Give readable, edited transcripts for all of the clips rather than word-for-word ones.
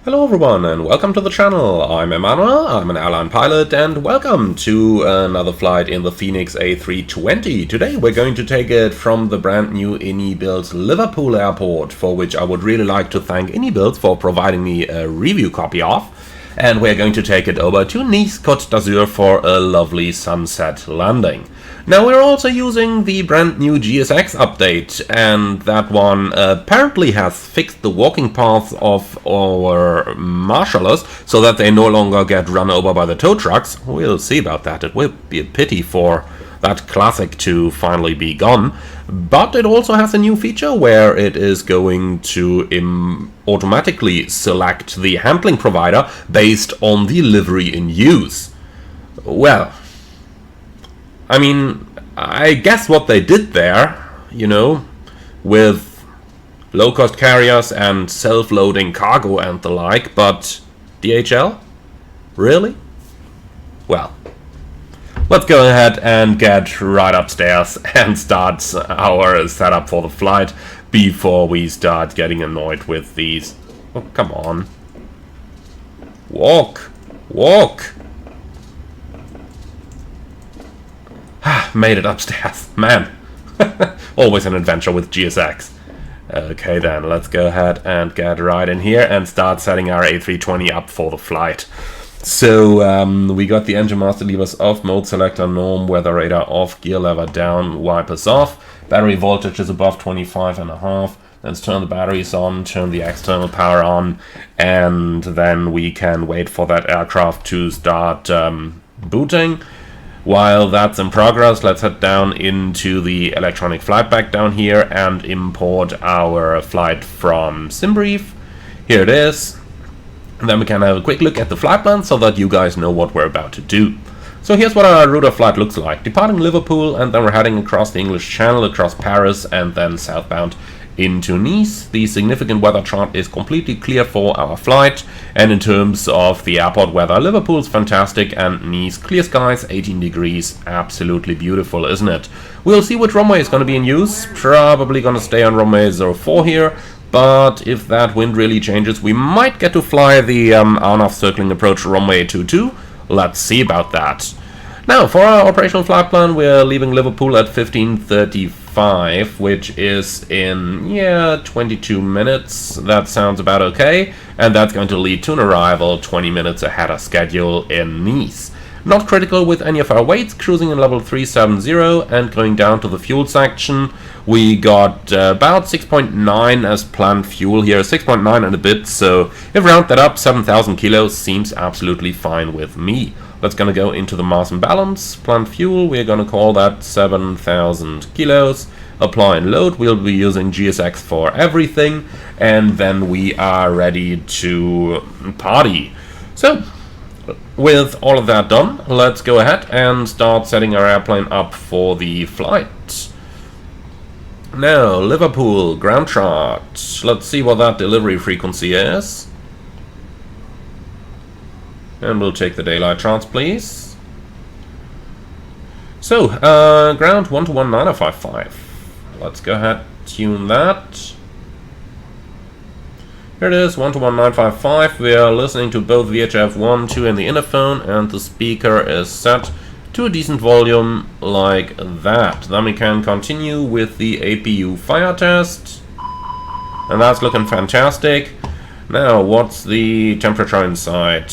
Hello everyone and welcome to the channel. I'm Emmanuel, I'm an airline pilot, and welcome to another flight in the Fenix A320. Today we're going to take it from the brand new InnyBuilds Liverpool airport, for which I would really like to thank InnyBuilds for providing me a review copy of. And we're going to take it over to Nice Côte d'Azur for a lovely sunset landing. Now we're also using the brand new GSX update, and that one apparently has fixed the walking paths of our marshallers so that they no longer get run over by the tow trucks. We'll see about that. It will be a pity for that classic to finally be gone. But it also has a new feature where it is going to automatically select the handling provider based on the livery in use. Well, I mean, I guess what they did there, you know, with low-cost carriers and self-loading cargo and the like, but DHL? Really? Well, let's go ahead and get right upstairs and start our setup for the flight before we start getting annoyed with these. Oh, come on. Walk! Walk! Made it upstairs. Man. Always an adventure with GSX. Okay then, let's go ahead and get right in here and start setting our A320 up for the flight. So, we got the engine master levers off, mode selector norm, weather radar off, gear lever down, wipers off, battery voltage is above 25.5. Let's turn the batteries on, turn the external power on, and then we can wait for that aircraft to start booting. While that's in progress, let's head down into the electronic flight bag down here and import our flight from SimBrief. Here it is. And then we can have a quick look at the flight plan so that you guys know what we're about to do. So here's what our route of flight looks like. Departing Liverpool, and then we're heading across the English Channel, across Paris, and then southbound into Nice. The significant weather chart is completely clear for our flight, and in terms of the airport weather, Liverpool's fantastic and Nice clear skies, 18 degrees, absolutely beautiful, isn't it? We'll see which runway is going to be in use. Probably going to stay on runway 04 here, but if that wind really changes, we might get to fly the Arnav circling approach runway 22. Let's see about that. Now, for our operational flight plan, we're leaving Liverpool at 15:35, which is in, 22 minutes. That sounds about okay. And that's going to lead to an arrival 20 minutes ahead of schedule in Nice. Not critical with any of our weights, cruising in level 370 and going down to the fuel section. We got about 6.9 as planned fuel here, 6.9 and a bit. So if we round that up, 7,000 kilos seems absolutely fine with me. That's going to go into the mass and balance. Planned fuel, we're going to call that 7,000 kilos. Apply and load, we'll be using GSX for everything. And then we are ready to party. So, with all of that done, let's go ahead and start setting our airplane up for the flight. Now, Liverpool, ground chart. Let's see what that delivery frequency is. And we'll take the daylight charts, please. So, ground 1219055. Let's go ahead, tune that. Here it is, 121.955. We are listening to both VHF 1, 2 in the inner phone, and the speaker is set to a decent volume like that. Then we can continue with the APU fire test. And that's looking fantastic. Now, what's the temperature inside?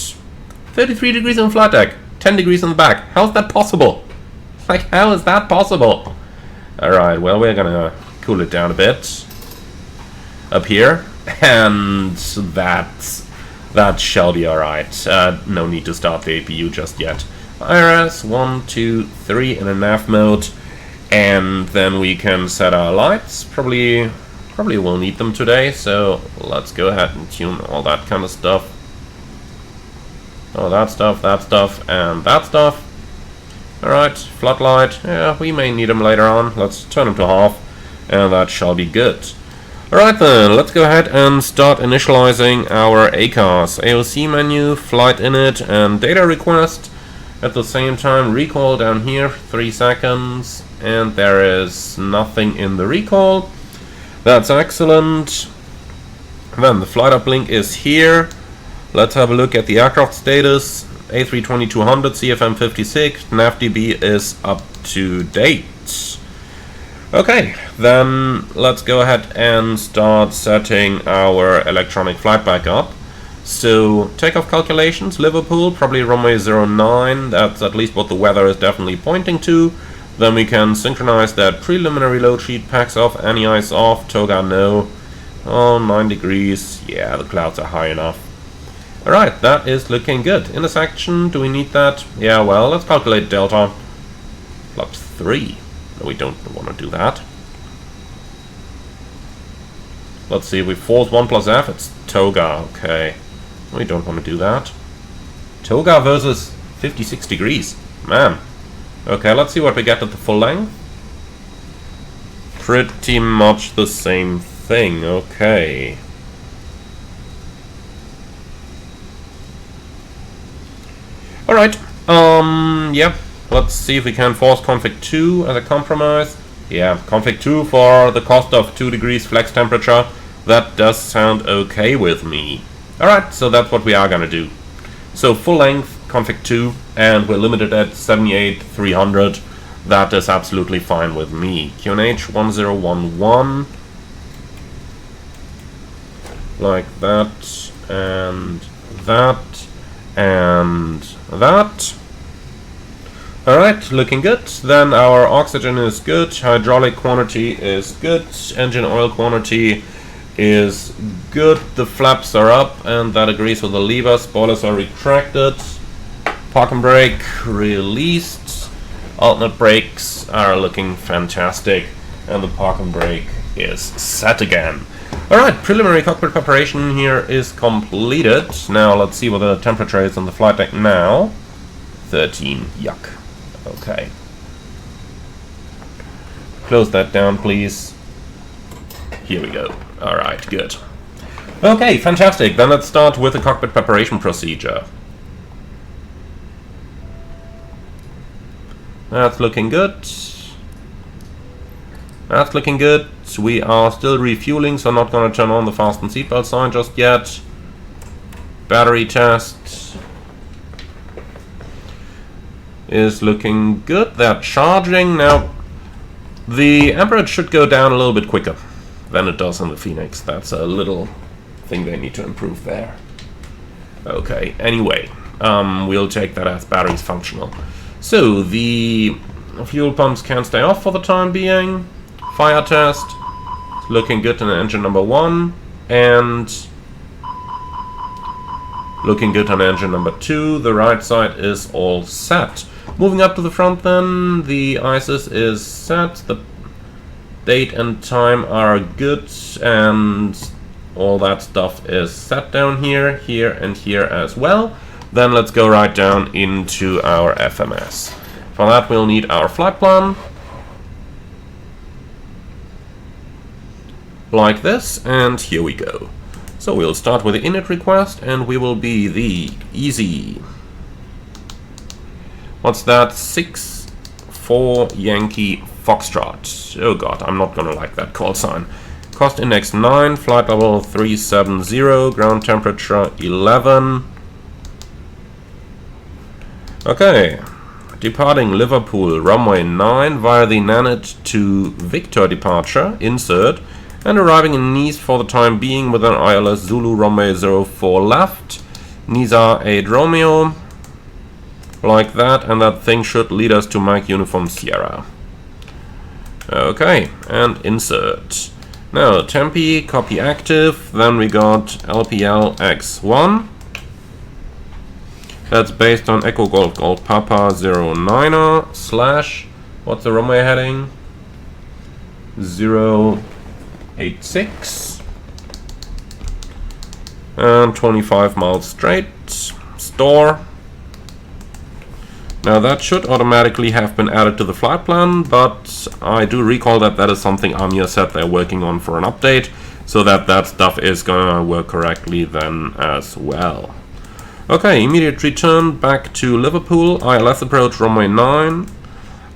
33 degrees on flight deck, 10 degrees on the back. How's that possible? Like, how is that possible? Alright, well, we're gonna cool it down a bit up here, and that shall be alright. No need to start the APU just yet. IRS 1, 2, 3 in a nav mode, and then we can set our lights. Probably we'll need them today, so let's go ahead and tune all that kind of stuff. Oh, that stuff, and that stuff. Alright, floodlight. Yeah, we may need them later on. Let's turn them to half, and that shall be good. Alright then, let's go ahead and start initializing our ACARS. AOC menu, flight init, and data request. At the same time, recall down here, 3 seconds, and there is nothing in the recall. That's excellent. Then the flight uplink is here. Let's have a look at the aircraft status. A320-200 CFM56, NAVDB is up to date. Okay, then let's go ahead and start setting our electronic flight back up. So, takeoff calculations, Liverpool, probably runway 09, that's at least what the weather is definitely pointing to. Then we can synchronize that preliminary load sheet, packs off, any ice off, toga no. Oh, 9 degrees, yeah, the clouds are high enough. Alright, that is looking good. Intersection, do we need that? Yeah, well, let's calculate delta. Flaps 3. No, we don't want to do that. Let's see, if we force 1 plus F, it's toga, okay. We don't want to do that. Toga versus 56 degrees. Man. Okay, let's see what we get at the full length. Pretty much the same thing, okay. Alright, yeah, let's see if we can force config 2 as a compromise. Yeah, config 2 for the cost of 2 degrees flex temperature. That does sound okay with me. Alright, so that's what we are gonna do. So full length, config 2, and we're limited at 78,300. That is absolutely fine with me. QNH 1011. Like that, and that, and that. Alright, looking good. Then our oxygen is good, hydraulic quantity is good, engine oil quantity is good, the flaps are up, and that agrees with the lever, spoilers are retracted, park and brake released, alternate brakes are looking fantastic, and the park and brake is set again. Alright, preliminary cockpit preparation here is completed. Now let's see what the temperature is on the flight deck now. 13, yuck. Okay. Close that down, please. Here we go. Alright, good. Okay, fantastic. Then let's start with the cockpit preparation procedure. That's looking good. That's looking good. We are still refueling, so I'm not going to turn on the fasten seatbelt sign just yet. Battery test is looking good. They're charging. Now, the amperage should go down a little bit quicker than it does in the Fenix. That's a little thing they need to improve there. Okay, anyway, we'll take that as batteries functional. So, the fuel pumps can stay off for the time being. Fire test. It's looking good in engine number 1. And looking good on engine number 2. The right side is all set. Moving up to the front then, the ISIS is set. The date and time are good, and all that stuff is set down here, here, and here as well. Then let's go right down into our FMS. For that we'll need our flight plan. Like this, and here we go. So we'll start with the init request, and we will be the easy. What's that? 6-4 Yankee Foxtrot. Oh god, I'm not gonna like that call sign. Cost index 9, flight level 370, ground temperature 11. Okay, departing Liverpool, runway 9 via the Nanit to Victor departure, insert, and arriving in Nice for the time being with an ILS Zulu runway 04 left, Nizar 8 Romeo. Like that, and that thing should lead us to Mike Uniform Sierra. Okay, and insert. Now, Tempe, copy active, then we got LPL X1. That's based on Echo Golf Golf Papa 09er slash, what's the runway heading? 086. And 25 miles straight. Store. Now that should automatically have been added to the flight plan, but I do recall that that is something Amir said they're working on for an update, so that that stuff is gonna work correctly then as well. Okay, immediate return back to Liverpool, ILS approach runway 9.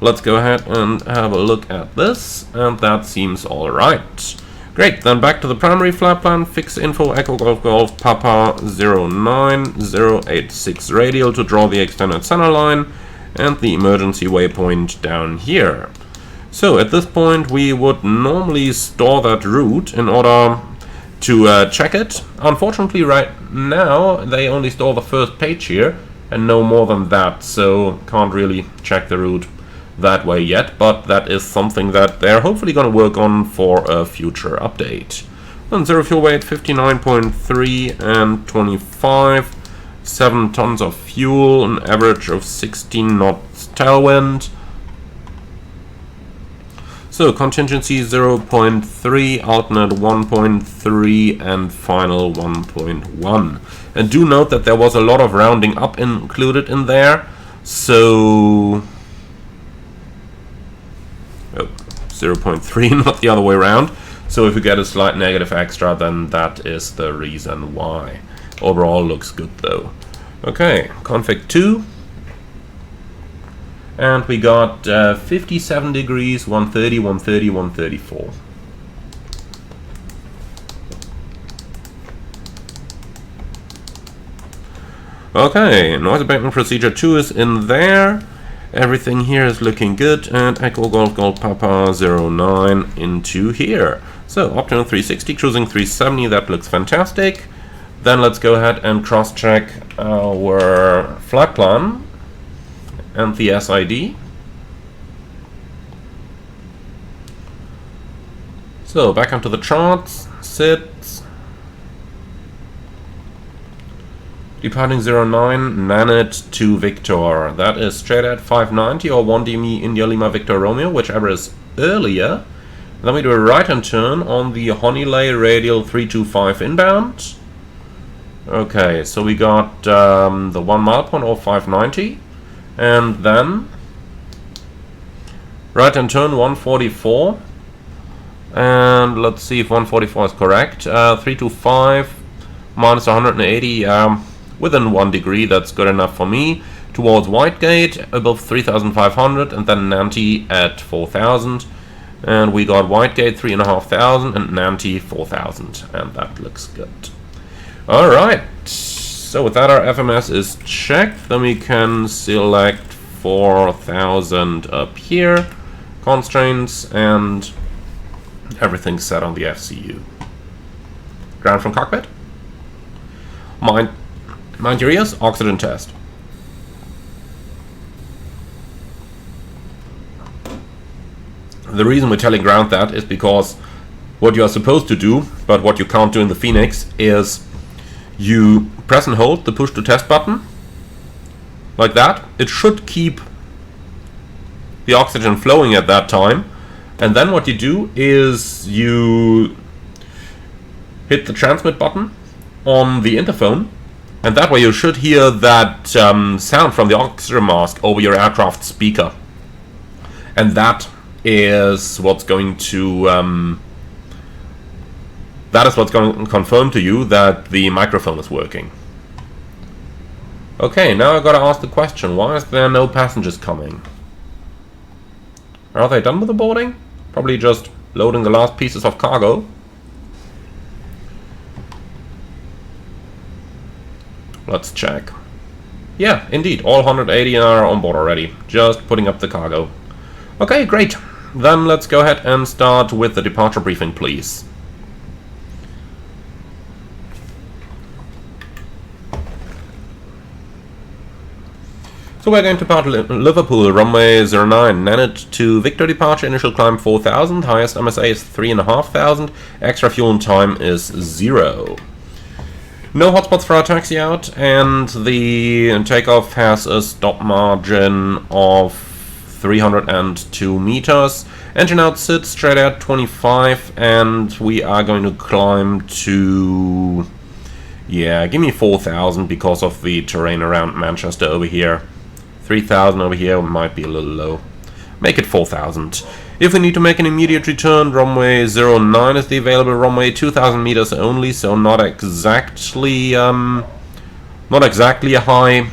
Let's go ahead and have a look at this, and that seems alright. Great, then back to the primary flight plan. Fix info Echo Golf Golf Papa 09086 radial to draw the extended center line and the emergency waypoint down here. So at this point we would normally store that route in order to check it. Unfortunately right now they only store the first page here and no more than that, so can't really check the route that way yet, but that is something that they're hopefully going to work on for a future update. Then zero fuel weight 59.3 and 25, 7 tons of fuel, an average of 16 knots tailwind. So contingency 0.3, alternate 1.3 and final 1.1. And do note that there was a lot of rounding up included in there, so 0.3, not the other way around. So if you get a slight negative extra, then that is the reason why. Overall looks good though. Okay, config 2. And we got 57 degrees, 130, 130, 134. Okay, noise abatement procedure 2 is in there. Everything here is looking good, and Echo Golf Golf Papa 09 into here. So optional 360, cruising 370, that looks fantastic. Then let's go ahead and cross-check our flight plan and the SID. So back onto the charts, sit. Departing 09, Nanit to Victor. That is straight at 590 or 1DME India Lima Victor Romeo, whichever is earlier. Then we do a right-hand turn on the Honeylay Radial 325 inbound. Okay, so we got the 1 mile point or 590. And then right-hand turn 144. And let's see if 144 is correct. 325 minus 180. Within 1 degree, that's good enough for me. Towards Whitegate, above 3,500, and then Nanty at 4,000. And we got Whitegate 3,500 and Nanty 4,000, and that looks good. Alright, so with that our FMS is checked. Then we can select 4,000 up here. Constraints, and everything's set on the FCU. Ground from cockpit. Mind your ears, oxygen test. The reason we're telling ground that is because what you are supposed to do, but what you can't do in the Fenix, is you press and hold the push to test button, like that. It should keep the oxygen flowing at that time, and then what you do is you hit the transmit button on the interphone, and that way you should hear that sound from the oxygen mask over your aircraft speaker. And that is what's going to confirm to you that the microphone is working. Okay, now I gotta ask the question, why is there no passengers coming? Are they done with the boarding? Probably just loading the last pieces of cargo. Let's check. Yeah, indeed, all 180 are on board already. Just putting up the cargo. Okay, great. Then let's go ahead and start with the departure briefing, please. So we're going to depart Liverpool, runway 09, Nanit to Victor departure, initial climb 4,000, highest MSA is 3,500, extra fuel and time is 0. No hotspots for our taxi out, and the takeoff has a stop margin of 302 meters. Engine out sits straight at 25, and we are going to climb to, yeah, give me 4,000 because of the terrain around Manchester over here. 3,000 over here might be a little low. Make it 4,000. If we need to make an immediate return, runway 09 is the available runway, 2,000 meters only, so not exactly a high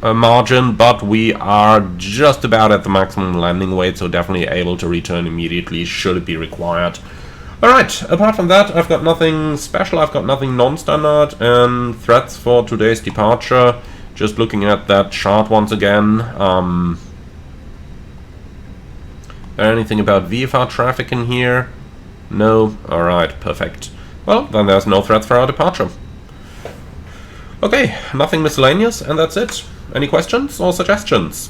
margin, but we are just about at the maximum landing weight, so definitely able to return immediately should it be required. Alright, apart from that, I've got nothing special, I've got nothing non-standard, and threats for today's departure. Just looking at that chart once again. Anything about VFR traffic in here? No? Alright, perfect. Well, then there's no threats for our departure. Okay, nothing miscellaneous, and that's it. Any questions or suggestions?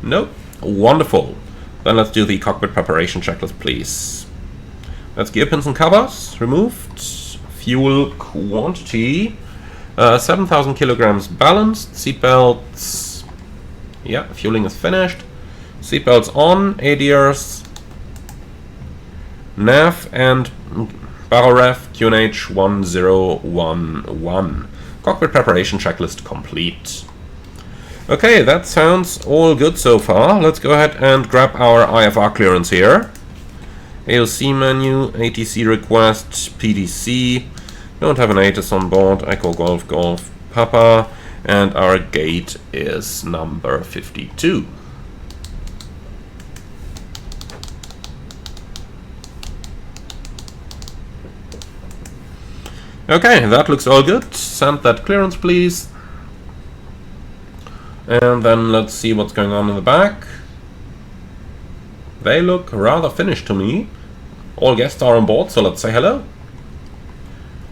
No? Wonderful. Then let's do the cockpit preparation checklist, please. That's gear pins and covers removed. Fuel quantity. 7,000 kilograms balanced. Seatbelts. Yeah, fueling is finished. Seatbelts on. ADRs. Nav and barrel ref QNH 1011. Cockpit preparation checklist complete. Okay, that sounds all good so far. Let's go ahead and grab our IFR clearance here. AOC menu, ATC request, PDC. Don't have an ATIS on board. Echo Golf Golf Papa. And our gate is number 52. Okay, that looks all good. Send that clearance, please. And then let's see what's going on in the back. They look rather finished to me. All guests are on board, so let's say hello.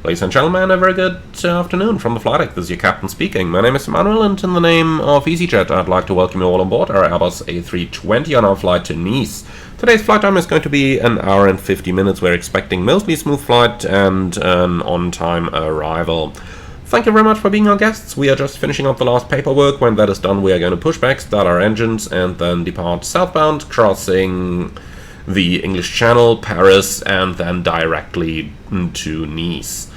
Ladies and gentlemen, a very good afternoon from the flight deck. This is your captain speaking. My name is Emmanuel, and in the name of EasyJet, I'd like to welcome you all on board our Airbus A320 on our flight to Nice. Today's flight time is going to be 1 hour and 50 minutes. We're expecting mostly smooth flight and an on-time arrival. Thank you very much for being our guests. We are just finishing up the last paperwork. When that is done, we are going to push back, start our engines, and then depart southbound, crossing the English Channel, Paris, and then directly to Nice.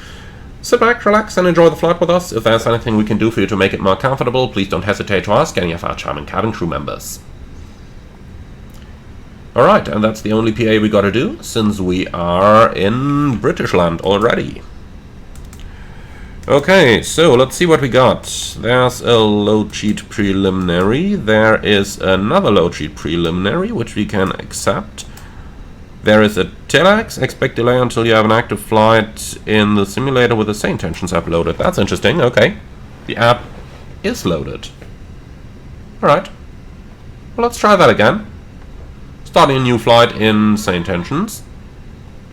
Sit back, relax, and enjoy the flight with us. If there's anything we can do for you to make it more comfortable, please don't hesitate to ask any of our charming cabin crew members. Alright, and that's the only PA we gotta do, since we are in British land already. Okay, so let's see what we got. There's a load sheet preliminary. There is another load sheet preliminary, which we can accept. There is a telex. Expect delay until you have an active flight in the simulator with the same tensions app loaded. That's interesting. Okay, the app is loaded. Alright, well, let's try that again. Starting a new flight in same tensions.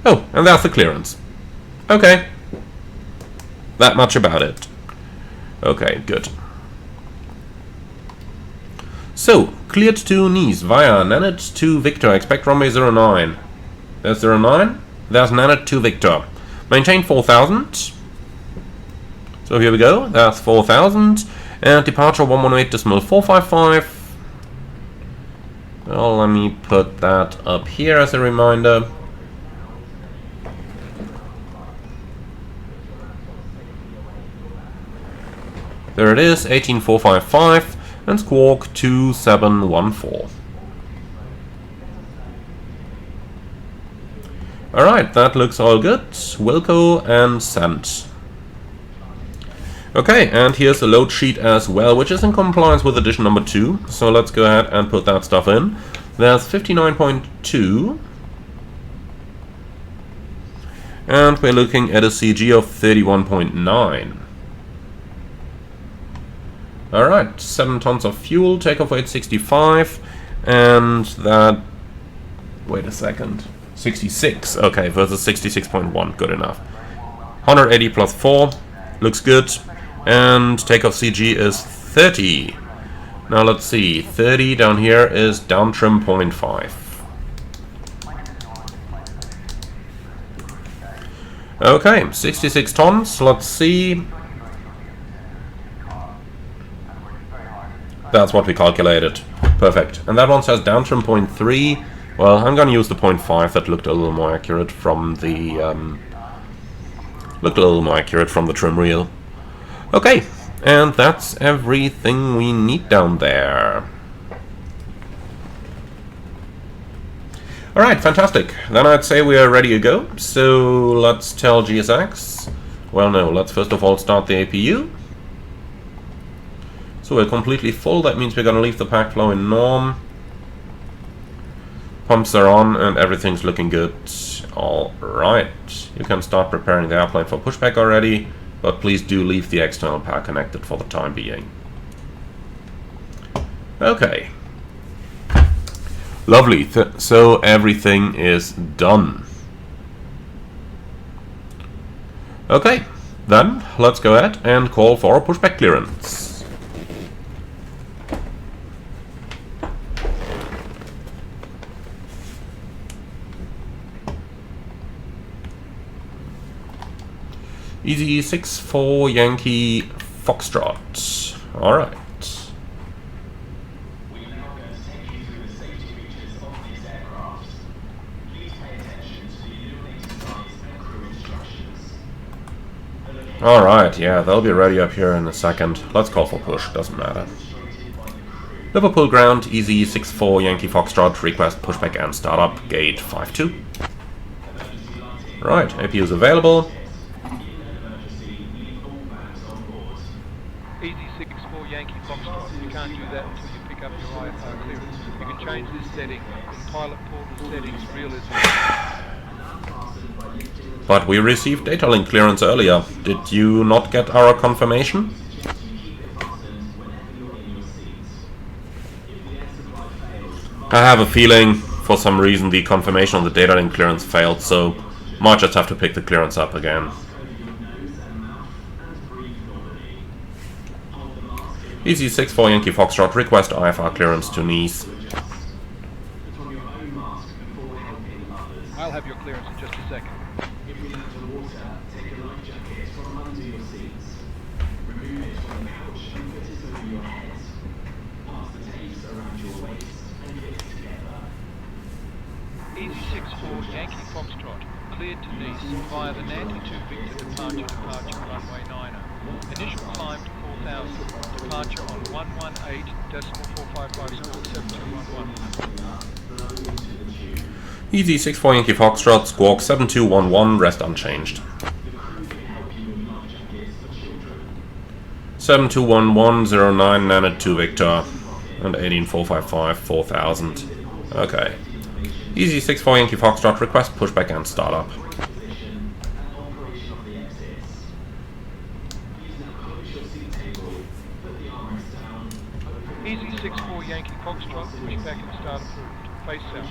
Oh, and there's the clearance. Okay. That much about it. Okay, good. So, cleared to Nice via Nanit to Victor. Expect runway 09. There's 09. There's Nanit to Victor. Maintain 4,000. So here we go. That's 4,000. And departure 118.455. Well, let me put that up here as a reminder. There it is, 18455 and squawk 2714. Alright, that looks all good. Wilco and send. Okay, and here's a load sheet as well, which is in compliance with edition number 2. So let's go ahead and put that stuff in. There's 59.2. And we're looking at a CG of 31.9. Alright, 7 tons of fuel, takeoff weight 65, and that, wait a second, 66, okay, versus 66.1, good enough. 180 plus 4, looks good, and takeoff CG is 30. Now let's see, 30 down here is down trim 0.5. Okay, 66 tons, let's see. That's what we calculated. Perfect. And that one says down trim 0.3. Well, I'm gonna use the 0.5. That looked a little more accurate from the trim reel. Okay, and that's everything we need down there. Alright, fantastic. Then I'd say we are ready to go. So let's tell GSX. Well, no, let's first of all start the APU. So we're completely full. That means we're going to leave the pack flow in norm. Pumps are on and everything's looking good. Alright, you can start preparing the airplane for pushback already, but please do leave the external power connected for the time being. Okay. Lovely, so everything is done. Okay, then let's go ahead and call for pushback clearance. Easy 6-4 Yankee Foxtrot. Alright. We are now going to take you through the safety features of this aircraft. Please pay attention to the illuminated signs and crew instructions. Alright, yeah, they'll be ready up here in a second. Let's call for push, doesn't matter. Liverpool ground, easy 6-4 Yankee Foxtrot, request pushback and startup, gate 5-2. Right, APU is available. Easy 6-4 Yankee Foxtrot. You can't do that until you pick up your IFR clearance. You can change this setting in pilot portal settings, realism. But we received data link clearance earlier. Did you not get our confirmation? I have a feeling, for some reason, the confirmation on the data link clearance failed, so might just have to pick the clearance up again. Easy 6-4 Yankee Foxtrot, request IFR clearance to Nice. I'll have your clearance in just a second. If we enter water, take a life jacket from under your seats. Remove it from the couch and put it over your head. Pass the tapes around your waist and get it together. Easy 6-4 Yankee Foxtrot. Cleared to Nice via the Nanty 2 Victor departure runway 90. Initial climb to 4,000. Departure on 118.455 Easy 6-4 Yankee Foxtrot, squawk 7211, rest unchanged. 721109 Nanit 2 Victor and 18455 4000. Okay. Easy 6-4 Yankee Foxtrot, request pushback and startup. Easy 6-4 Yankee Foxtrot, pushback and start approved. Face south.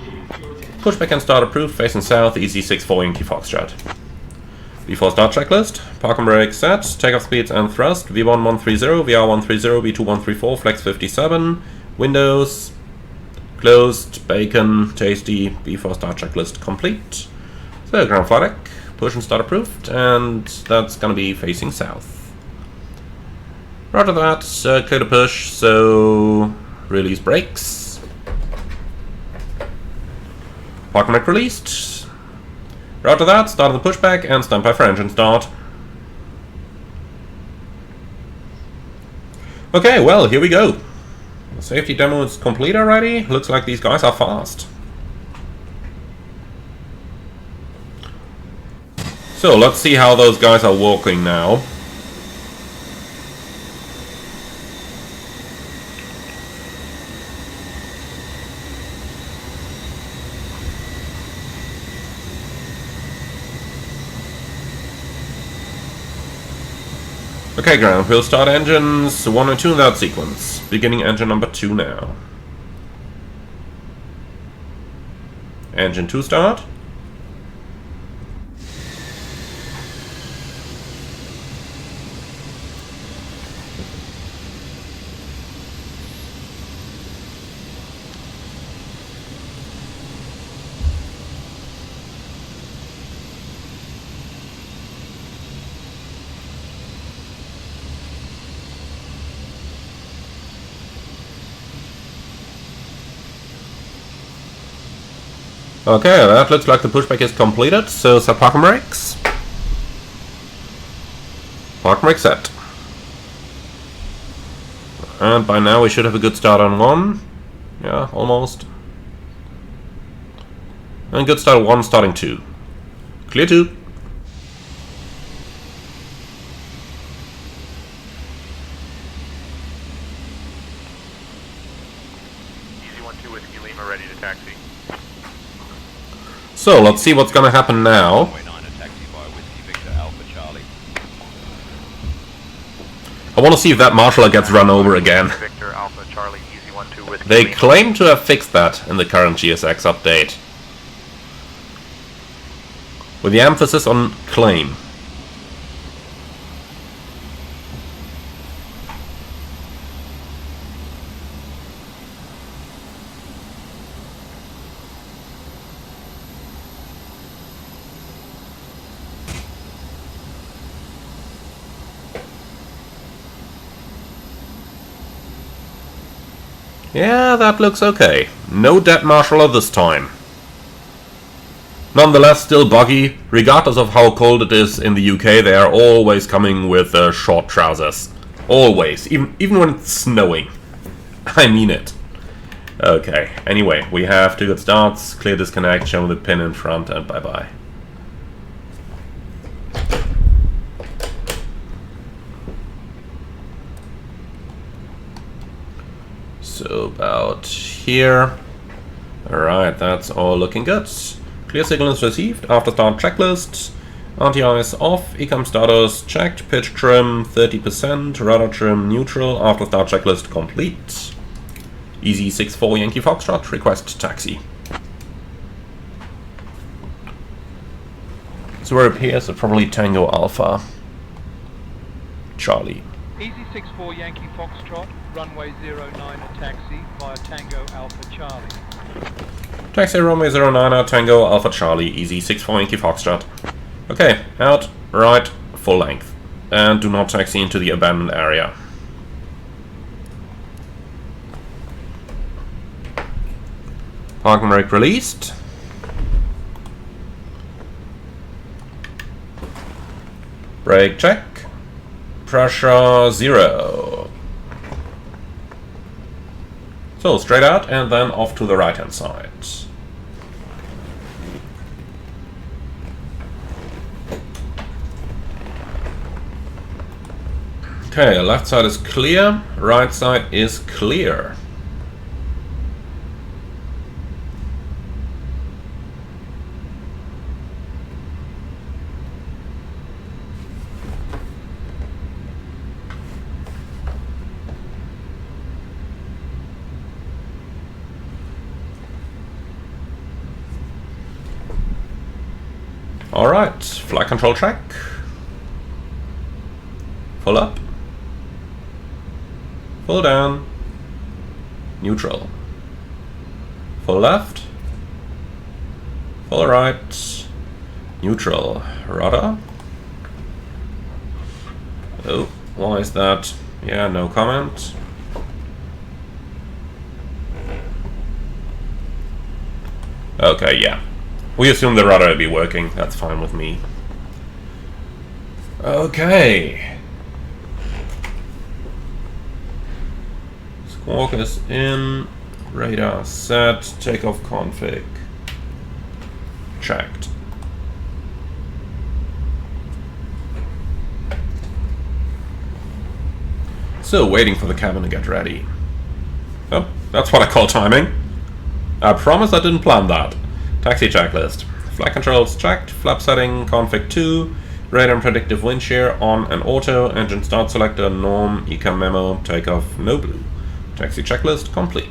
Pushback and start approved, facing south, easy 6-4 Yankee Foxtrot. Before start checklist, park and brake set, takeoff speeds and thrust, V1 130, VR 130, V2 134, flex 57, windows, closed, bacon, tasty, before start checklist complete. So ground flight deck, push and start approved, and that's gonna be facing south. Roger that, clear to push, so release brakes. Park and brake released. Roger that, start the pushback and stand by for engine start. Okay, well, here we go. The safety demo is complete already. Looks like these guys are fast. So let's see how those guys are walking now. Okay, ground, we'll start engines 1 and 2 in that sequence. Beginning engine number 2 now. Engine 2 start. Okay, that looks like the pushback is completed, so set park and brakes. Park and brake set. And by now we should have a good start on 1. Yeah, almost. And good start on 1, starting 2. Clear 2. Easy 1-2 Whiskey Lima, ready to taxi. So, let's see what's gonna happen now. Runway 9 taxi via Whiskey Victor Alpha Charlie. I want to see if that marshaller gets run over again. Victor Alpha Charlie Easy 12 Whiskey. They claim to have fixed that in the current GSX update. With the emphasis on claim. Yeah, that looks okay. No dead marshaller this time. Nonetheless, still buggy. Regardless of how cold it is in the UK, they are always coming with short trousers. Always. Even when it's snowing. I mean it. Okay, anyway, we have 2 good starts, clear disconnect, show the pin in front, and bye-bye. So about here. Alright, that's all looking good. Clear signal is received, after start checklist. RTI is off, ECAM status checked, pitch trim 30%, rudder trim neutral, after start checklist complete. Easy 64 Yankee Foxtrot, request taxi. So where it appears, it's probably Tango Alpha Charlie. Easy 64 Yankee Foxtrot, runway 09 taxi via Tango Alpha Charlie. Taxi runway 09 Tango Alpha Charlie, easy 64 Yankee Foxtrot. Okay, out, right, full length. And do not taxi into the abandoned area. Parking brake released. Brake check. Pressure 0. So straight out and then off to the right hand side. Okay, left side is clear, right side is clear. Alright, flight control track. Full up. Full down. Neutral. Full left. Full right. Neutral. Rudder. Oh, why is that? Yeah, no comment. Okay, yeah. We assume the rudder will be working. That's fine with me. Okay. Squawk is in. Radar set. Takeoff config. Checked. So, waiting for the cabin to get ready. Oh, that's what I call timing. I promise I didn't plan that. Taxi checklist. Flight controls checked. Flap setting config 2. Radar and predictive wind shear on and auto. Engine start selector norm. ECAM memo. Takeoff no blue. Taxi checklist complete.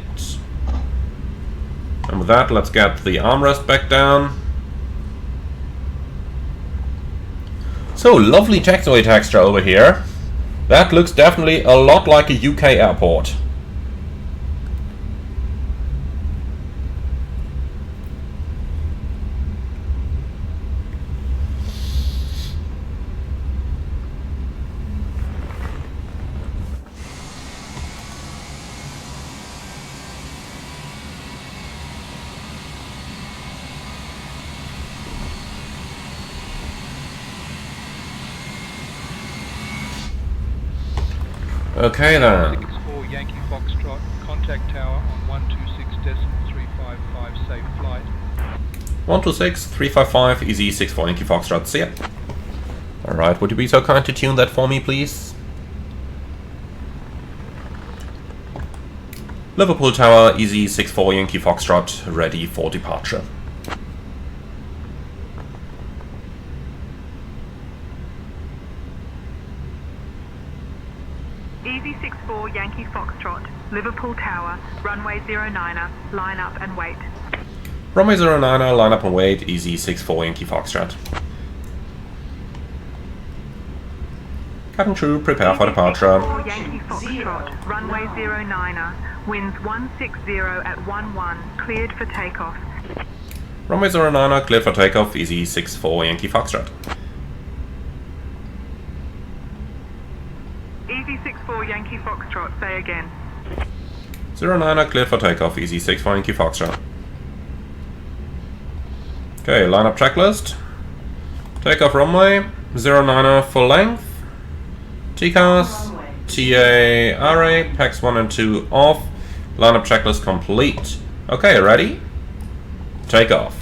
And with that, let's get the armrest back down. So, lovely taxiway texture over here. That looks definitely a lot like a UK airport. Okay then. 64 Yankee Foxtrot, contact tower on 126.355, safe flight. 126.355, easy 64 Yankee Foxtrot, see ya. Alright, would you be so kind to tune that for me, please? Liverpool Tower, easy 64 Yankee Foxtrot, ready for departure. Easy 64 Yankee Foxtrot, Liverpool Tower, runway 09er, line up and wait. Runway 09er, line up and wait, Easy 64 Yankee Foxtrot. Cabin crew, prepare for departure. Yankee Foxtrot, runway 09er, winds 160 at 11, cleared for takeoff. Runway 09er, cleared for takeoff, Easy 64 Yankee Foxtrot. Easy 64 Yankee Foxtrot, say again. 09er, cleared for takeoff, Easy 64 Yankee Foxtrot. Okay, lineup checklist. Takeoff runway, 09er full length. TCAS, TA array, packs 1 and 2 off. Lineup checklist complete. Okay, ready? Takeoff.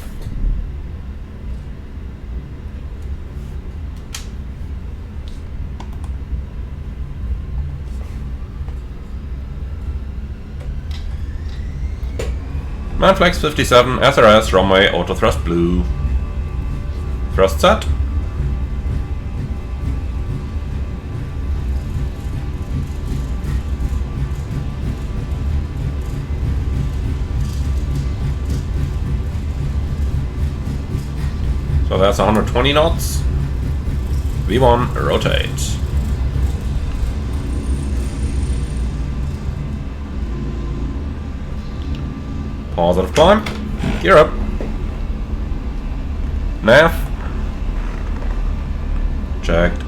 Manflex 57, SRS, runway, auto thrust blue. Thrust set. So that's 120 knots. V1, rotate. Positive climb. Gear up. Nav. Checked.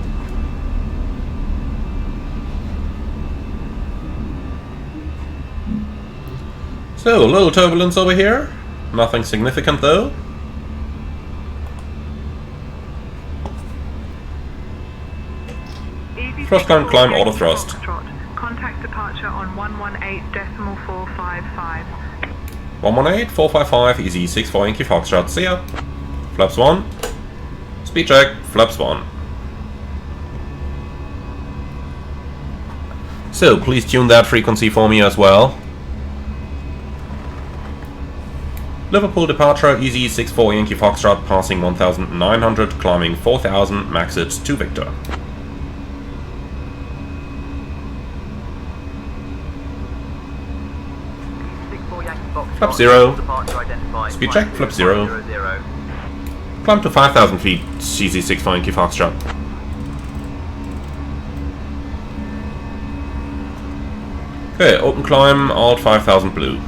So, a little turbulence over here. Nothing significant though. Thrust climb, auto thrust. Contact departure on 118.455. 118.455, Easy 64 Yankee Foxtrot. See ya. Flaps 1. Speed check, flaps 1. So, please tune that frequency for me as well. Liverpool departure, Easy 64 Yankee Foxtrot, passing 1900, climbing 4000, max it to Victor. Flap 0. Speed check, flap 0. Climb to 5000 feet, Easy 64 Yankee Foxtrot. Okay, open climb, alt 5000 blue.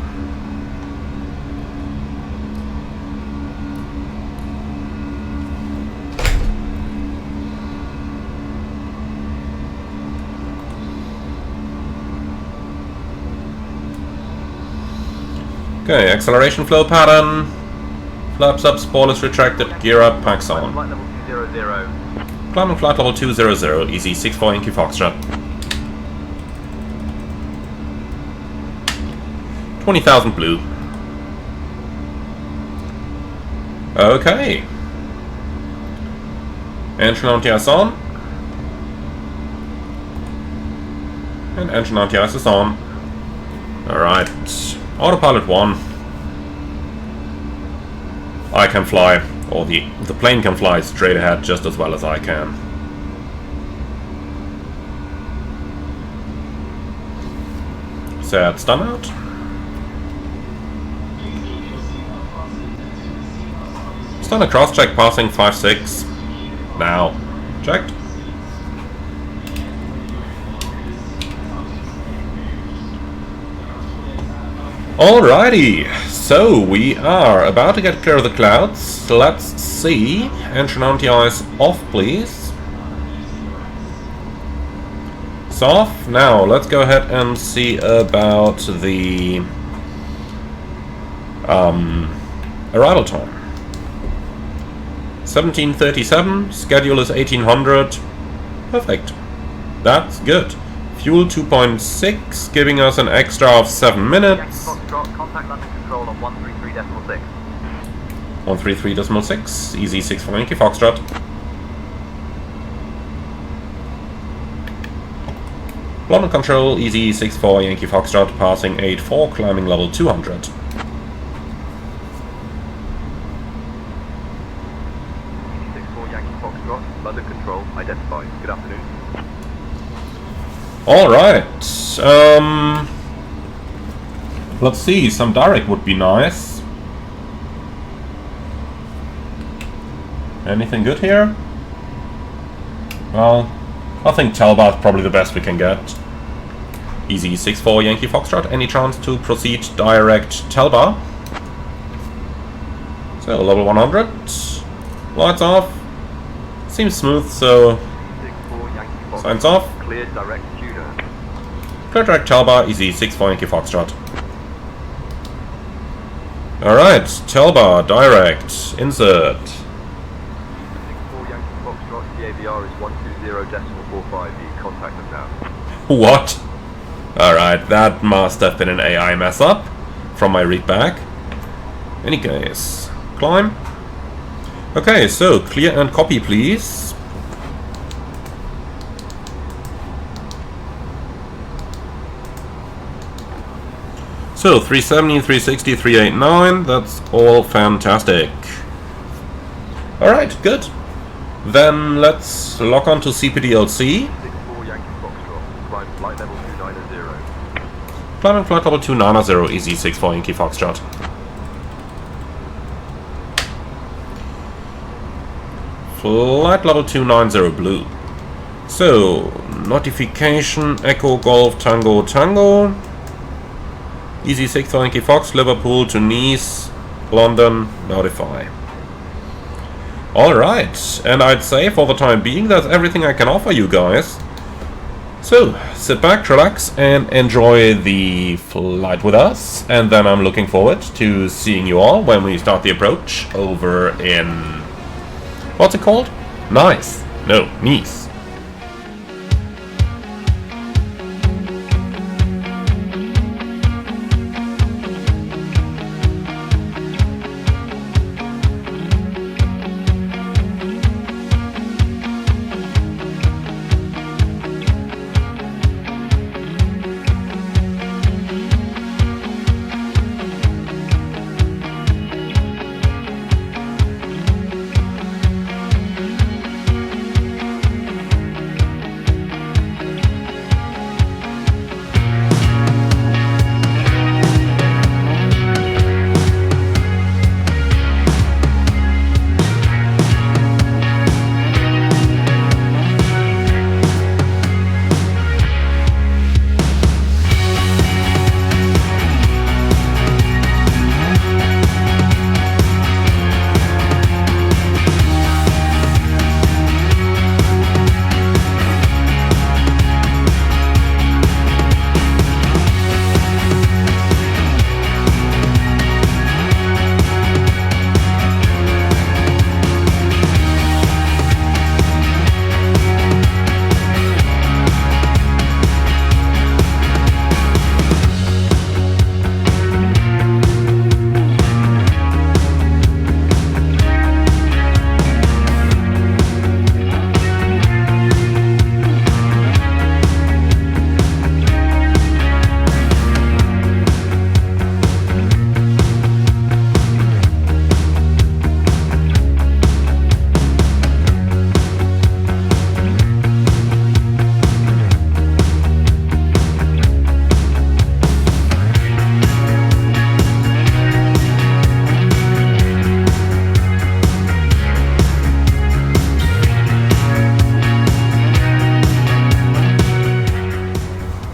Okay, acceleration flow pattern. Flaps up, spoilers retracted, gear up, packs on. Flight level 200. Climbing flight level 200, Easy 64 Yankee Foxtrot. 20,000 blue. Okay. Engine anti-ice on. And engine anti-ice is on. Alright. Autopilot 1. I can fly, or the plane can fly straight ahead just as well as I can. Set stun out. Stun a cross check passing 5-6. Now. Checked. Alrighty, so we are about to get clear of the clouds. Let's see. Engine anti-ice off, please. It's off. Now, let's go ahead and see about the arrival time. 17:37, schedule is 1800. Perfect. That's good. Fuel 2.6, giving us an extra of 7 minutes. Contact landing control on 133.6. 133.6, Easy 64 Yankee Foxtrot. London control, Easy 64 Yankee Foxtrot, passing 84, climbing level 200. Easy 64 Yankee Foxtrot, London control identified. Good afternoon. Alright. Let's see, some direct would be nice. Anything good here? Well, I think Talbot is probably the best we can get. Easy 6-4 Yankee Foxtrot. Any chance to proceed direct Talbot? So, level 100. Lights off. Seems smooth, so... 6-4 Yankee Foxtrot. Signs off. Cleared direct tuner. Clear direct Talbot. Easy 6-4 Yankee Foxtrot. Alright, Talbot, direct. Insert. 6-4 Yankee Foxtrot. CAVR is 120.45. Contact them now. What? Alright, that must have been an AI mess up from my read back. Any case, climb. Okay, so clear and copy, please. So 370, 360, 389, that's all fantastic. Alright, good. Then let's lock on to CPDLC. 6-4 Yankee Foxtrot. Climb flight level 290. Climbing flight level 290, easy 6-4 Yankee Foxtrot. Flight level 290 blue. So, notification, Echo Golf Tango Tango. Easy 6-4 Yankee Fox, Liverpool to Nice, London, notify. Alright, and I'd say for the time being that's everything I can offer you guys. So, sit back, relax, and enjoy the flight with us. And then I'm looking forward to seeing you all when we start the approach over in... what's it called? Nice. No, Nice.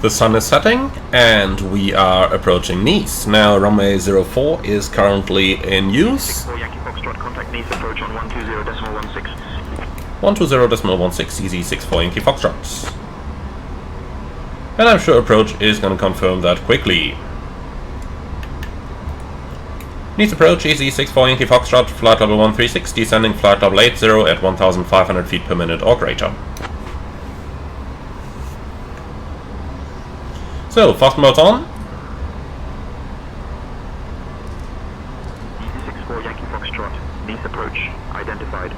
The sun is setting and we are approaching Nice. Now runway 04 is currently in use. 6-4 Yankee Foxtrot, contact Nice approach on 120.16. 120.16, easy 6-4 Yankee Foxtrot. And I'm sure approach is going to confirm that quickly. Nice approach, easy 6-4 Yankee Foxtrot, flight level 136, descending flight level 80 at 1,500 feet per minute or greater. So, fast mode's on. Easy 6-4 Yankee Foxtrot, Nice approach, identified.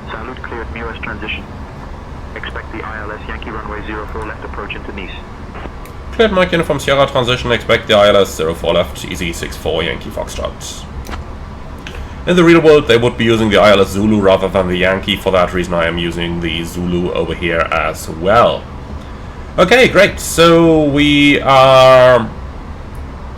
Salute cleared MUS transition. Expect the ILS Yankee runway 04 left approach into Nice. Cleared Mike Uniform Sierra transition, expect the ILS 04 left, easy 6-4 Yankee Foxtrot. In the real world they would be using the ILS Zulu rather than the Yankee, for that reason I am using the Zulu over here as well. Okay, great. So we are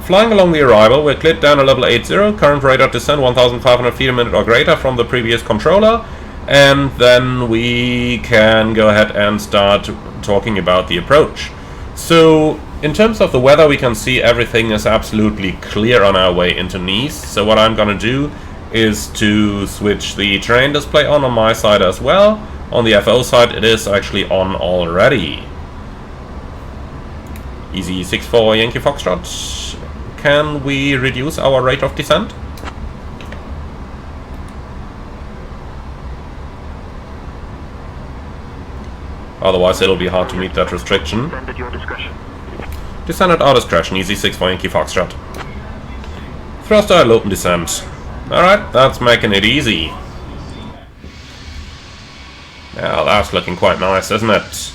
flying along the arrival. We're cleared down a level 80, current rate of descent 1,500 feet a minute or greater from the previous controller. And then we can go ahead and start talking about the approach. So in terms of the weather, we can see everything is absolutely clear on our way into Nice. So what I'm going to do is to switch the terrain display on my side as well. On the FO side, it is actually on already. Easy 6-4 Yankee Foxtrot. Can we reduce our rate of descent? Otherwise it'll be hard to meet that restriction. Descend at your discretion. Descend at our discretion, easy 6-4 Yankee Foxtrot. Thrust idle open descent. Alright, that's making it easy. Now that's looking quite nice, isn't it?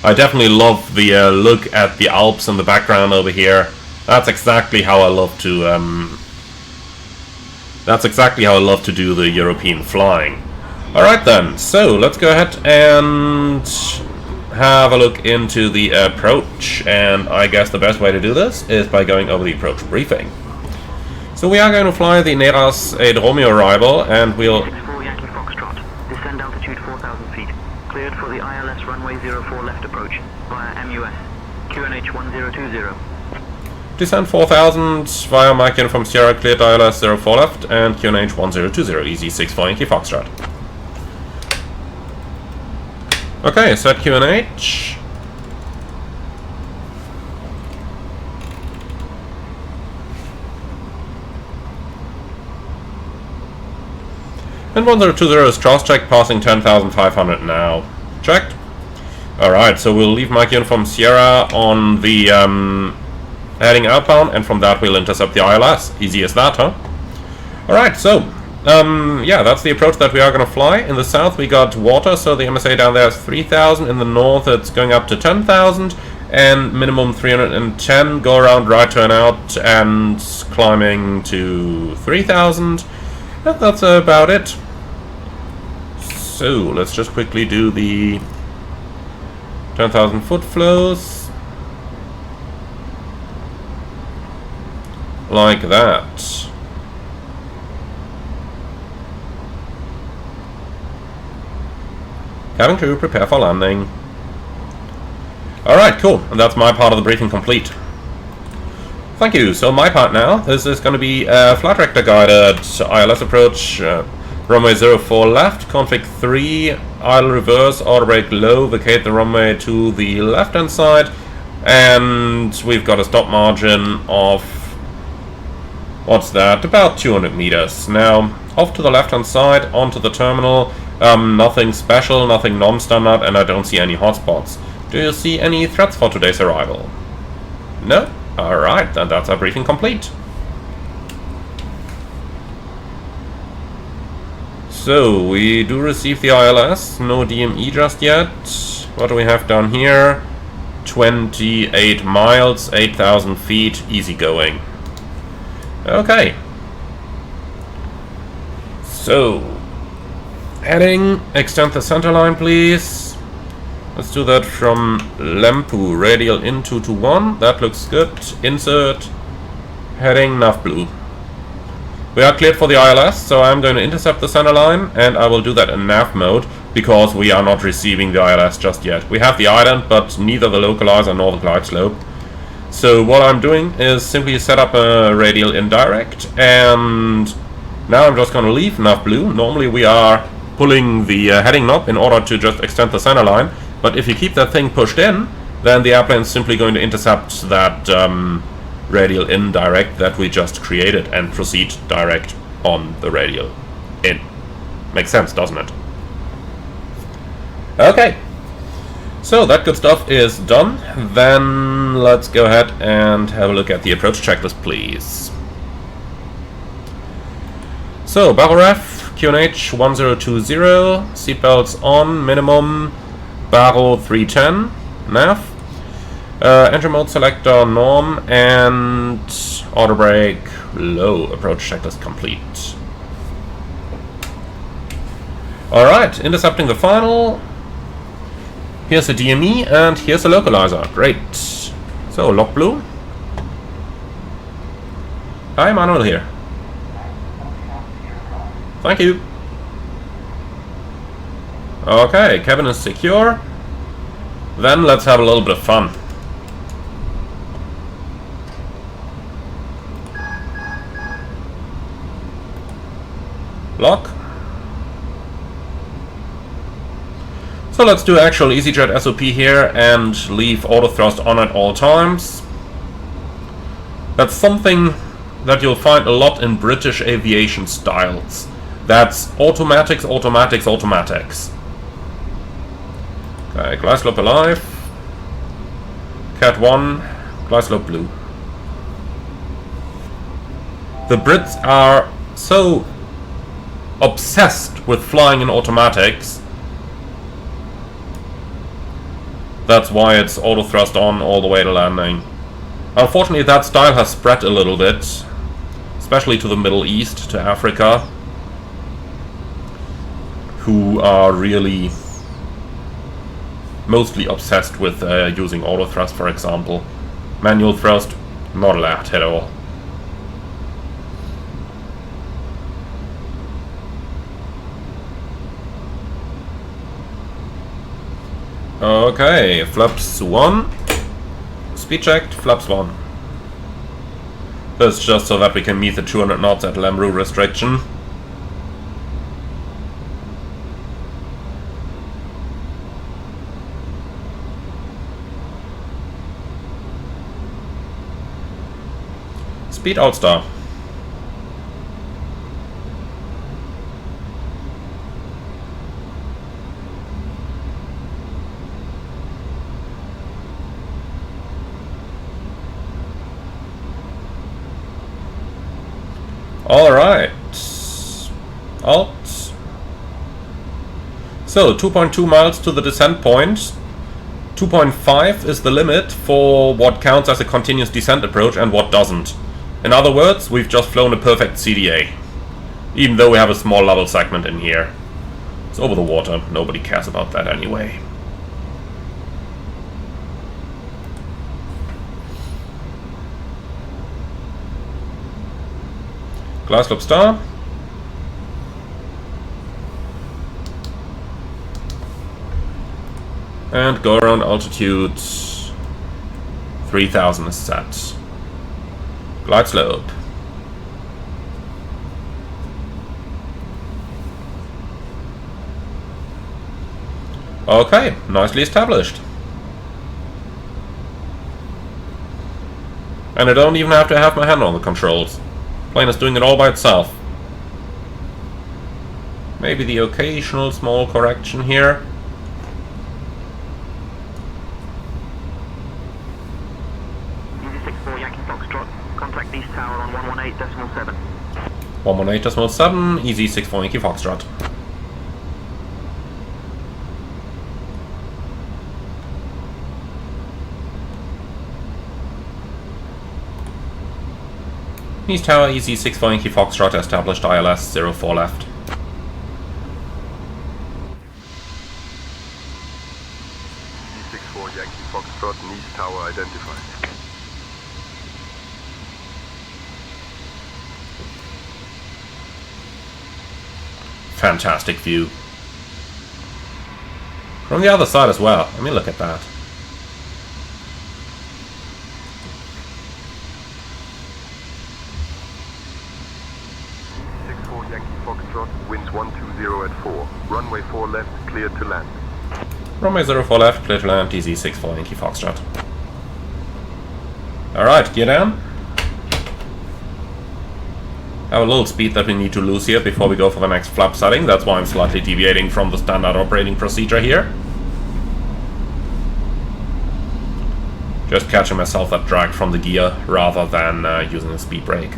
I definitely love the look at the Alps in the background over here. That's exactly how I love to do the European flying. Alright then, so let's go ahead and have a look into the approach, and I guess the best way to do this is by going over the approach briefing. So we are going to fly the Neras 8 Romeo arrival, and we'll... 64 Yankee Foxtrot, descend altitude 4,000 feet, cleared for the ILS runway 04 left approach, via MUS, QNH 1020. Descend 4,000 via Mike in from Sierra, cleared ILS 04 left, and QNH 1020, easy 6-4 Yankee Foxtrot. Okay, set QNH. And 1020 is cross-check, passing 10,500 now. Checked. Alright, so we'll leave Mike Uniform Sierra on the heading outbound, and from that we'll intercept the ILS. Easy as that, huh? Alright, so yeah, that's the approach that we are going to fly. In the south we got water, so the MSA down there is 3,000. In the north it's going up to 10,000, and minimum 310. Go around, right turn out, and climbing to 3,000. And that's about it. So let's just quickly do the 10,000 foot flows. Like that. Cabin crew, prepare for landing. Alright, cool. And that's my part of the briefing complete. Thank you. So my part now, this is going to be a flight director guided ILS approach. Runway 04 left, config 3, idle reverse, auto brake low, vacate the runway to the left hand side. And we've got a stop margin of, what's that, about 200 meters. Now, off to the left hand side, onto the terminal. Nothing special, nothing non-standard, and I don't see any hotspots. Do you see any threats for today's arrival? No? Alright, then that's our briefing complete. So, we do receive the ILS, no DME just yet. What do we have down here? 28 miles, 8,000 feet, easy going. Okay. So, heading, extend the center line please. Let's do that from Lempu, radial in 221, that looks good. Insert, heading nav blue. We are cleared for the ILS, so I'm going to intercept the center line, and I will do that in nav mode, because we are not receiving the ILS just yet. We have the ident, but neither the localizer nor the glide slope. So what I'm doing is simply set up a radial indirect, and now I'm just going to leave nav blue. Normally we are pulling the heading knob in order to just extend the center line, but if you keep that thing pushed in, then the airplane is simply going to intercept that radial indirect that we just created and proceed direct on the radial in. Makes sense, doesn't it? Okay, so that good stuff is done. Then let's go ahead and have a look at the approach checklist, please. So, barrel ref, QNH 1020, seatbelts on, minimum, barrel 310, nav, engine mode selector norm, and auto brake low. Approach checklist complete. Alright, intercepting the final. Here's a DME and here's a localizer. Great. So, lock blue. Hi, Manuel here. Thank you. Okay, cabin is secure. Then let's have a little bit of fun. Lock. So let's do actual EasyJet SOP here and leave auto thrust on at all times. That's something that you'll find a lot in British aviation styles. That's automatics, automatics, automatics. Okay, glide slope alive. Cat 1, glide slope blue. The Brits are so obsessed with flying in automatics. That's why it's auto thrust on all the way to landing. Unfortunately, that style has spread a little bit, especially to the Middle East, to Africa, who are really mostly obsessed with using auto thrust, for example. Manual thrust, not allowed at all. Okay, flaps 1. Speed checked, flaps 1. That's just so that we can meet the 200 knots at Lamru restriction. Speed outstar. Alright. Alt. So, 2.2 miles to the descent point. 2.5 is the limit for what counts as a continuous descent approach and what doesn't. In other words, we've just flown a perfect CDA. Even though we have a small level segment in here. It's over the water, nobody cares about that anyway. Glide slope star. And go around altitude 3000 is set. Glide slope. Okay, nicely established. And I don't even have to have my hand on the controls. Plane is doing it all by itself. Maybe the occasional small correction here. Easy 64 Yankee Foxtrot, contact East Tower on 118.7. 118.7, easy 64 Yankee Foxtrot. East Tower, easy 64 Yankee Foxtrot, established ILS 04 left. E64 Yankee Foxtrot, and East Tower identified. Fantastic view. From the other side as well. I mean, look at that. Winds 120 at 4. Runway 4 left, cleared to land. Runway 04 left, clear to land, easy 64 Yankee Foxtrot. Alright, gear down. Have a little speed that we need to lose here before we go for the next flap setting. That's why I'm slightly deviating from the standard operating procedure here. Just catching myself that drag from the gear rather than using a speed brake.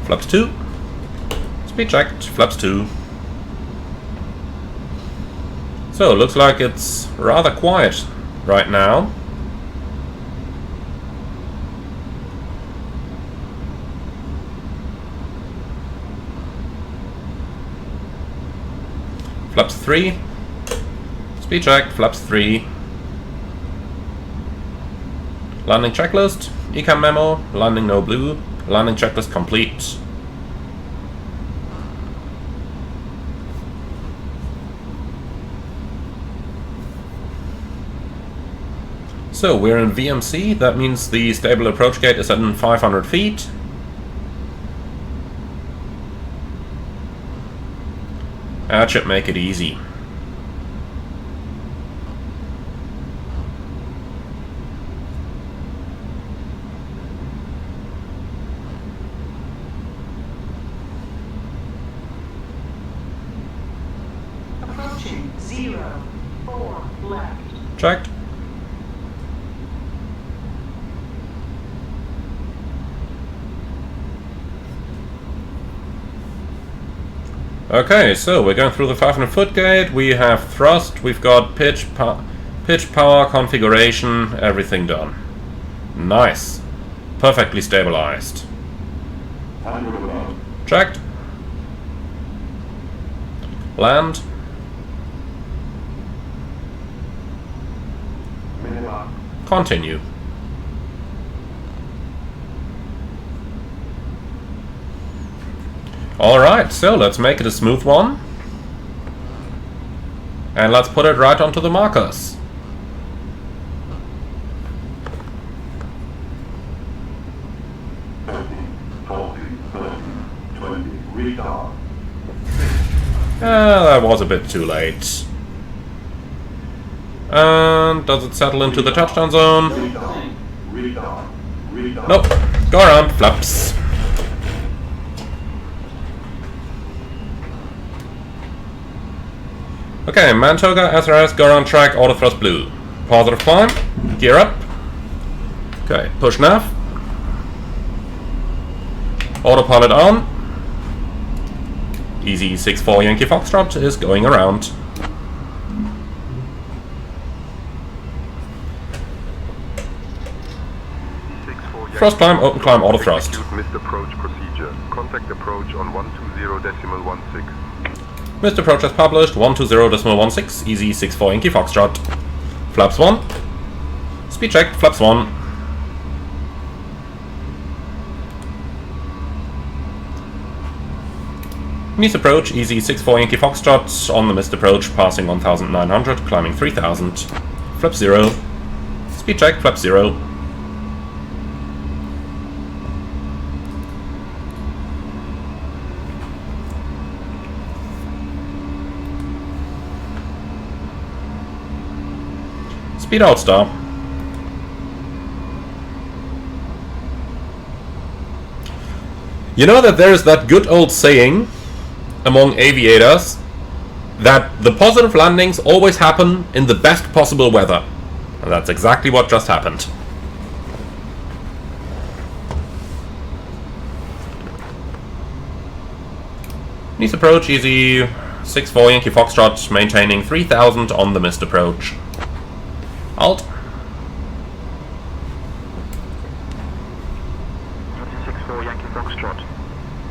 Flaps 2. Speed checked, flaps 2. So, looks like it's rather quiet right now. Flaps 3. Speed check, flaps 3. Landing checklist, ecam memo, landing no blue, landing checklist complete. So we're in VMC, that means the stable approach gate is at 500 feet. That should make it easy. Approaching 04 left. Checked. Okay, so we're going through the 500 foot gate. We have thrust, we've got pitch, power, configuration, everything done. Nice. Perfectly stabilized. Checked. Land. Continue. Alright, so let's make it a smooth one. And let's put it right onto the markers. That was a bit too late. And does it settle into the touchdown zone? Nope. Go around, flaps. Okay, Mantoga, SRS, go around track, auto thrust blue. Positive climb, gear up. Okay, push nav. Autopilot on. Easy 6-4 Yankee Foxtrot is going around. Thrust climb, open climb, auto thrust. Missed approach procedure. Contact approach on 120.16. Missed approach as published, 120.16, easy 6-4 Yankee Foxtrot. Flaps 1. Speed check, flaps 1. Missed approach, easy 6-4 Yankee Foxtrot on the missed approach, passing 1,900, climbing 3,000. Flap 0. Speed check, flap 0. Speed out, star. You know that there is that good old saying among aviators that the positive landings always happen in the best possible weather. And that's exactly what just happened. Nice approach, easy 6-4 Yankee Foxtrot, maintaining 3,000 on the missed approach. Alt. 6-4 Yankee Foxtrot.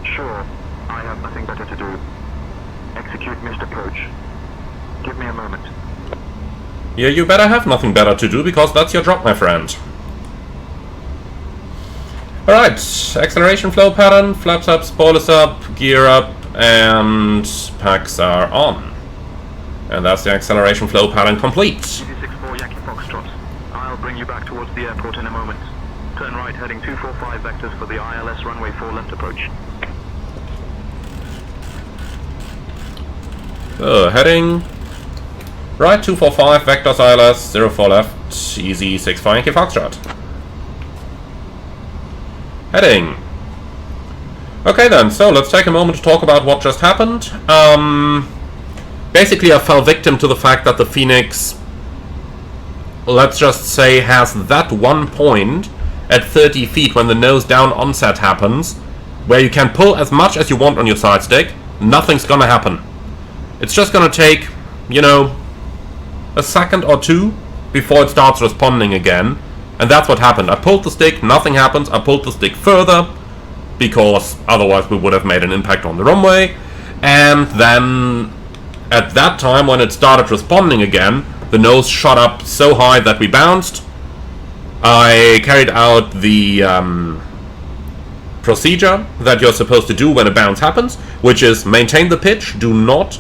Sure, I have nothing better to do. Execute missed approach. Give me a moment. Yeah, you better have nothing better to do, because that's your job, my friend. Alright, acceleration flow pattern, flaps up, spoilers up, gear up, and packs are on. And that's the acceleration flow pattern complete. 6-4 Yankee Foxtrot. I'll bring you back towards the airport in a moment. Turn right, heading 245 vectors for the ILS runway 4 left approach. So, heading right 245 vectors ILS 04 left, easy 6-4 Yankee Foxtrot. Heading. Okay then, so let's take a moment to talk about what just happened. Basically I fell victim to the fact that the Fenix, let's just say, has that one point at 30 feet when the nose down onset happens, where you can pull as much as you want on your side stick, nothing's gonna happen. It's just gonna take, you know, a second or two before it starts responding again. And that's what happened. I pulled the stick, nothing happens. I pulled the stick further, because otherwise we would have made an impact on the runway. And then, at that time, when it started responding again, the nose shot up so high that we bounced. I carried out the procedure that you're supposed to do when a bounce happens, which is maintain the pitch, do not,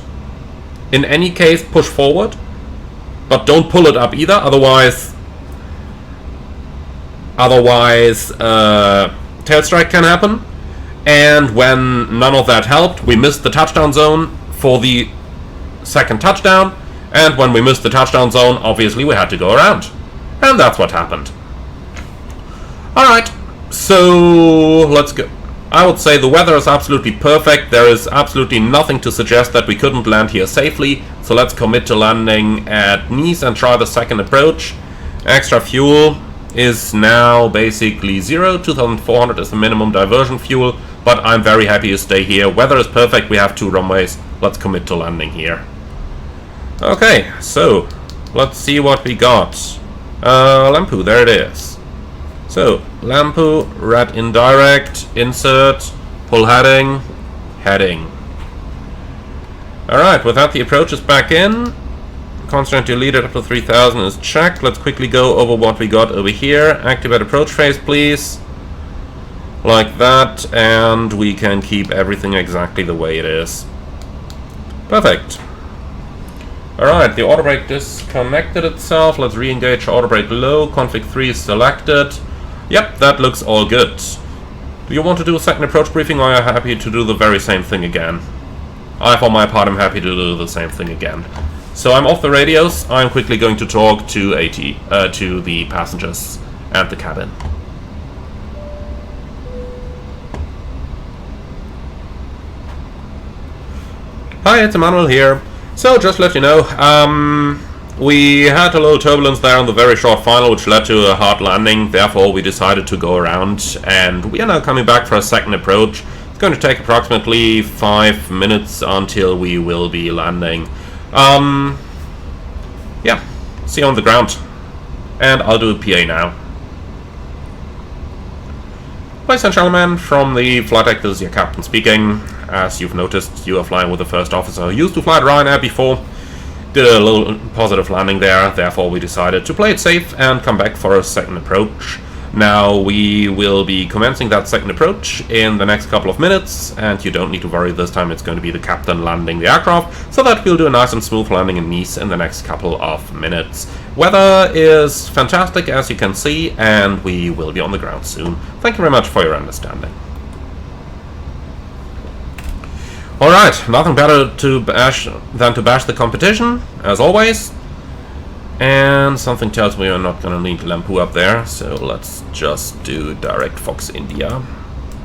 in any case, push forward, but don't pull it up either, otherwise tail strike can happen. And when none of that helped, we missed the touchdown zone for the second touchdown, and when we missed the touchdown zone, obviously we had to go around. And that's what happened. Alright, so let's go. I would say the weather is absolutely perfect. There is absolutely nothing to suggest that we couldn't land here safely. So let's commit to landing at Nice and try the second approach. Extra fuel is now basically 0. 2,400 is the minimum diversion fuel. But I'm very happy to stay here. Weather is perfect. We have 2 runways. Let's commit to landing here. Okay, so let's see what we got. Lampu, there it is. So, Lampu, red indirect, insert, pull heading, heading. Alright, with that the approach is back in. Constraint to lead it up to 3000 is checked. Let's quickly go over what we got over here. Activate approach phase, please. Like that, and we can keep everything exactly the way it is. Perfect. Alright, the auto brake disconnected itself. Let's re-engage auto brake low. Config 3 is selected. Yep, that looks all good. Do you want to do a second approach briefing, or are you happy to do the very same thing again? I, for my part, am happy to do the same thing again. So I'm off the radios. I'm quickly going to talk to to the passengers and the cabin. Hi, it's Emmanuel here. So, just to let you know, we had a little turbulence there on the very short final, which led to a hard landing. Therefore, we decided to go around, and we are now coming back for a second approach. It's going to take approximately 5 minutes until we will be landing. Yeah, see you on the ground. And I'll do a PA now. Ladies and gentlemen, from the flight deck, this is your captain speaking. As you've noticed, you are flying with the first officer who used to fly at Ryanair before. Did a little positive landing there, therefore we decided to play it safe and come back for a second approach. Now we will be commencing that second approach in the next couple of minutes, and you don't need to worry, this time it's going to be the captain landing the aircraft, so that we'll do a nice and smooth landing in Nice in the next couple of minutes. Weather is fantastic, as you can see, and we will be on the ground soon. Thank you very much for your understanding. Alright, nothing better than to bash the competition, as always. And something tells me we're not gonna need Lampu up there, so let's just do direct Fox India.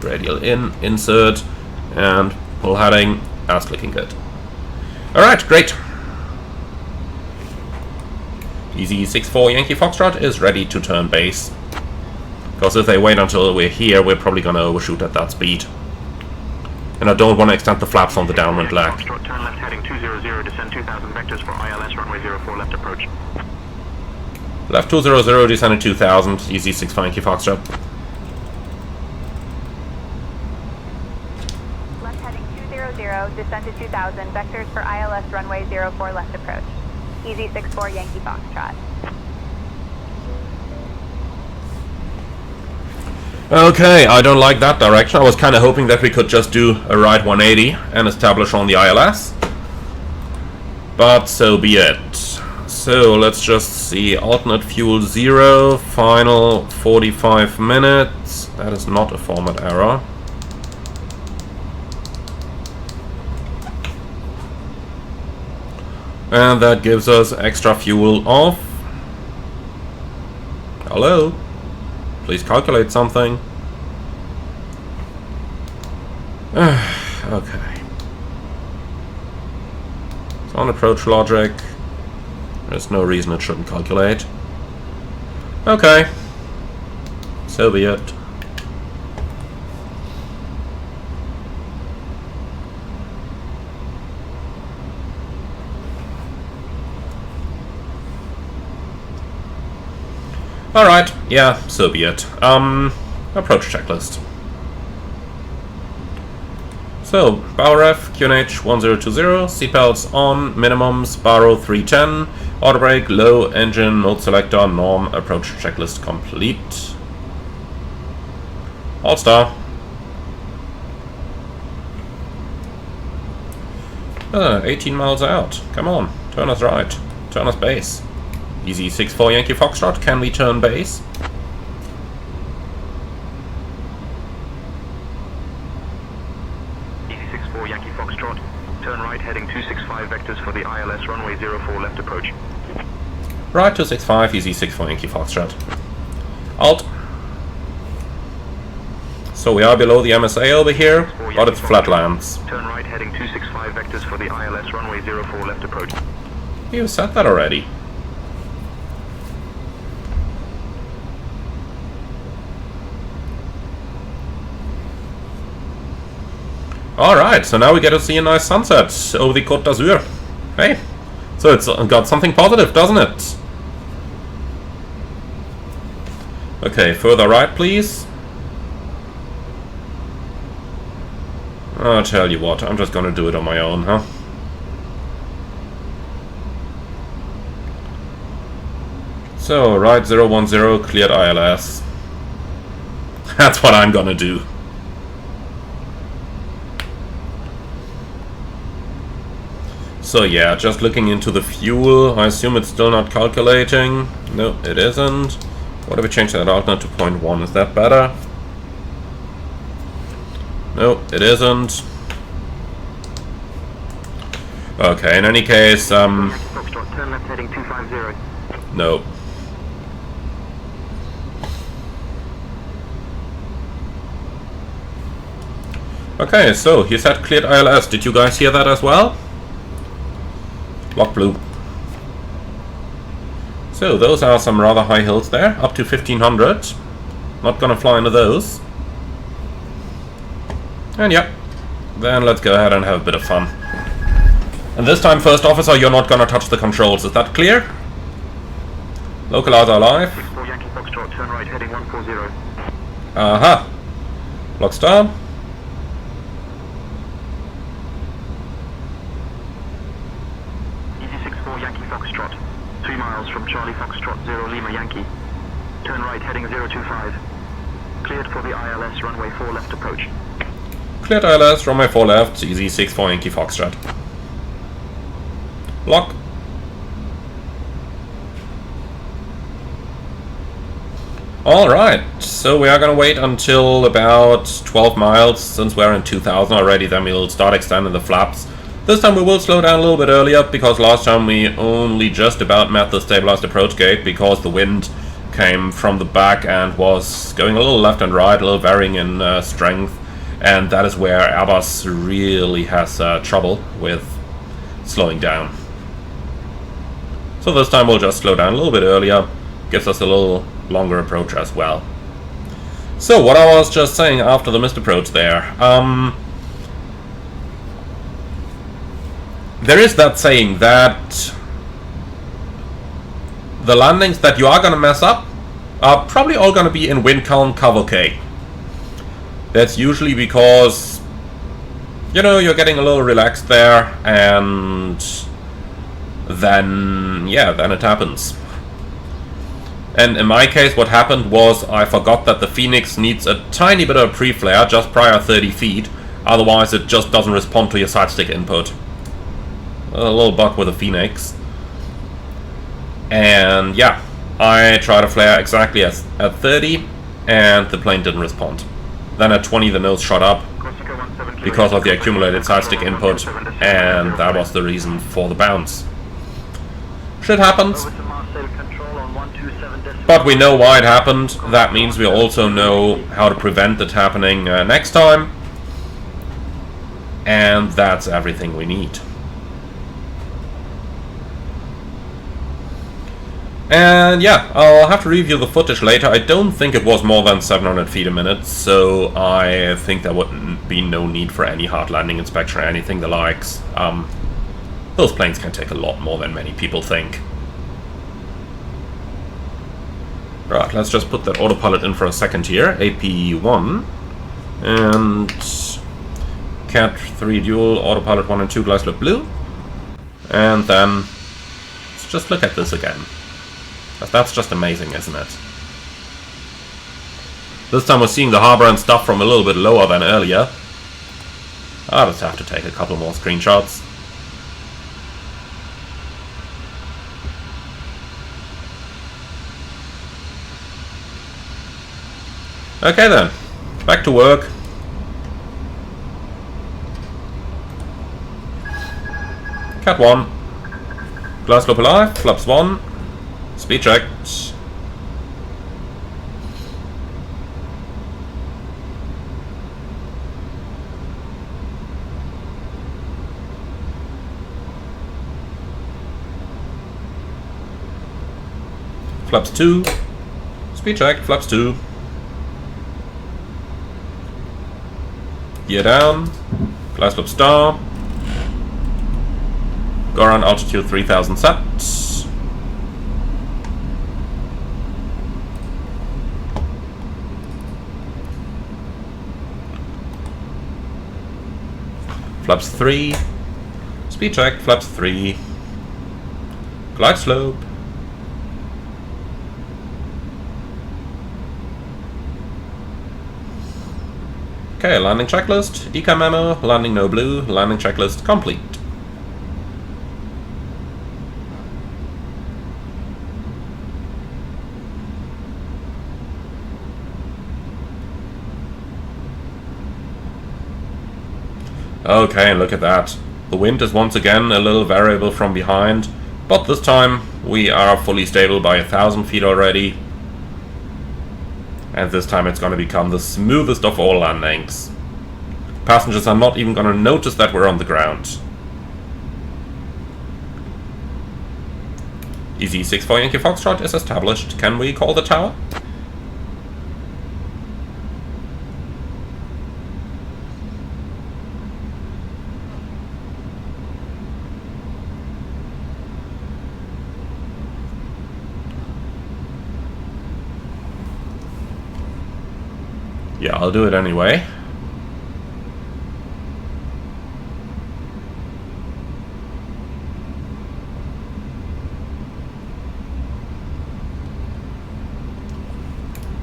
Radial in, insert, and pull heading. That's looking good. Alright, great. Easy 64 Yankee Foxtrot is ready to turn base. Because if they wait until we're here, we're probably gonna overshoot at that speed. And I don't want to extend the flaps on the downwind leg. Foxtrot, turn left heading 200, descend 2000 vectors for ILS runway 04 left approach. Left 200, descending 2000, easy 65 Yankee Foxtrot. Left heading 200, descend to 2000, vectors for ILS runway 04 left approach. Easy 64 Yankee Foxtrot. Okay, I don't like that direction. I was kind of hoping that we could just do a right 180 and establish on the ILS. But so be it. So let's just see. Alternate fuel 0, final 45 minutes. That is not a format error. And that gives us extra fuel off. Hello? Please calculate something. Okay. So on approach logic, there's no reason it shouldn't calculate. Okay. So be it. Alright, yeah, so be it. Approach checklist. So, bow ref, QNH 1020, seatbelts on, minimums, baro 310, auto brake, low, engine, mode selector, norm, approach checklist complete. All star. 18 miles out. Come on, turn us right. Turn us base. Easy 6-4 Yankee Foxtrot, can we turn base? Easy 6-4 Yankee Foxtrot, turn right heading 265 vectors for the ILS runway 04 left approach. Right 265, easy 6-4 Yankee Foxtrot. Alt. So we are below the MSA over here, but it's flatlands. Turn right heading 265 vectors for the ILS runway 04 left approach. You said that already. Alright, so now we get to see a nice sunset over the Côte d'Azur. Hey, so it's got something positive, doesn't it? Okay, further right, please. I'll tell you what, I'm just gonna do it on my own, huh? So, right 010, cleared ILS. That's what I'm gonna do. So yeah, just looking into the fuel, I assume it's still not calculating. No, it isn't. What if we change that alternate to 0.1? Is that better? No, it isn't. Okay, in any case, Foxtrot, turn left heading 250. no. Okay, so he said cleared ILS. Did you guys hear that as well? Lock blue. So those are some rather high hills there, up to 1500. Not gonna fly into those. And yeah, then let's go ahead and have a bit of fun. And this time, first officer, you're not gonna touch the controls. Is that clear? Localizer alive. 6-4 Yankee Foxtrot, turn right heading 140. Aha. Lock star. Easy 6-4 Yankee Foxtrot, 3 miles from Charlie Foxtrot 0 Lima Yankee. Turn right heading 025. Cleared for the ILS runway 4 left approach. Cleared ILS, runway 4 left, easy 6-4 Yankee Foxtrot. Lock. Alright, so we are gonna wait until about 12 miles, since we're in 2000 already, then we'll start extending the flaps. This time we will slow down a little bit earlier, because last time we only just about met the stabilized approach gate, because the wind came from the back and was going a little left and right, a little varying in strength, and that is where Airbus really has trouble with slowing down. So this time we'll just slow down a little bit earlier, gives us a little longer approach as well. So what I was just saying after the missed approach there, there is that saying that the landings that you are going to mess up are probably all going to be in wind calm cover K. That's usually because, you know, you're getting a little relaxed there, and then, yeah, then it happens. And in my case, what happened was I forgot that the Fenix needs a tiny bit of pre-flare just prior 30 feet, otherwise it just doesn't respond to your side stick input. A little bug with the Fenix. And yeah, I tried to flare exactly at 30, and the plane didn't respond. Then at 20 the nose shot up because of the accumulated side stick input, and that was the reason for the bounce. Shit happens. But we know why it happened. That means we also know how to prevent it happening next time. And that's everything we need. And yeah, I'll have to review the footage later. I don't think it was more than 700 feet a minute, so I think there wouldn't be no need for any hard landing inspection or anything the likes. Those planes can take a lot more than many people think. Right, let's just put that autopilot in for a second here. AP1. And Cat 3 dual, autopilot 1 and 2, glide slope blue. And then let's just look at this again. That's just amazing, isn't it? This time we're seeing the harbor and stuff from a little bit lower than earlier. I'll just have to take a couple more screenshots. Okay then, back to work. Cat 1. Glide slope alive, flaps 1. Speed checked. Flaps 2. Speed checked, flaps 2. Gear down. Glide slope star. Go around altitude 3000 sats. Flaps 3. Speed check, flaps 3. Glide slope. Okay, landing checklist, ECA memo, landing no blue, landing checklist complete. Okay, and look at that. The wind is once again a little variable from behind, but this time we are fully stable by 1000 feet already. And this time it's going to become the smoothest of all landings. Passengers are not even going to notice that we're on the ground. Easy 64 Yankee Foxtrot is established. Can we call the tower? Yeah, I'll do it anyway.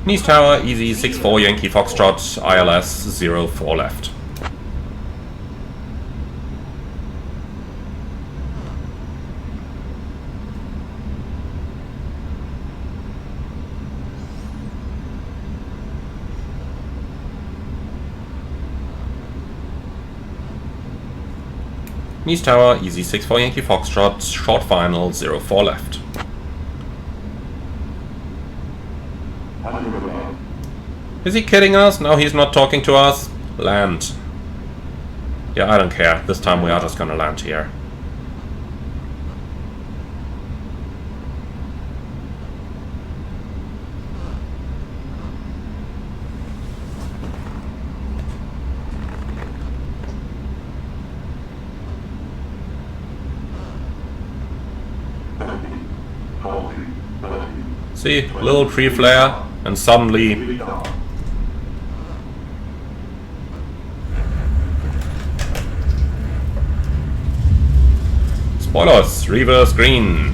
Nice Tower, easy 64 Yankee Foxtrot, ILS 04 left. Nice Tower, easy 64 Yankee Foxtrot, short final 04 left. Is he kidding us? No, he's not talking to us. Land. Yeah, I don't care. This time we are just gonna land here. See, little pre-flare, and suddenly... Spoilers, reverse green,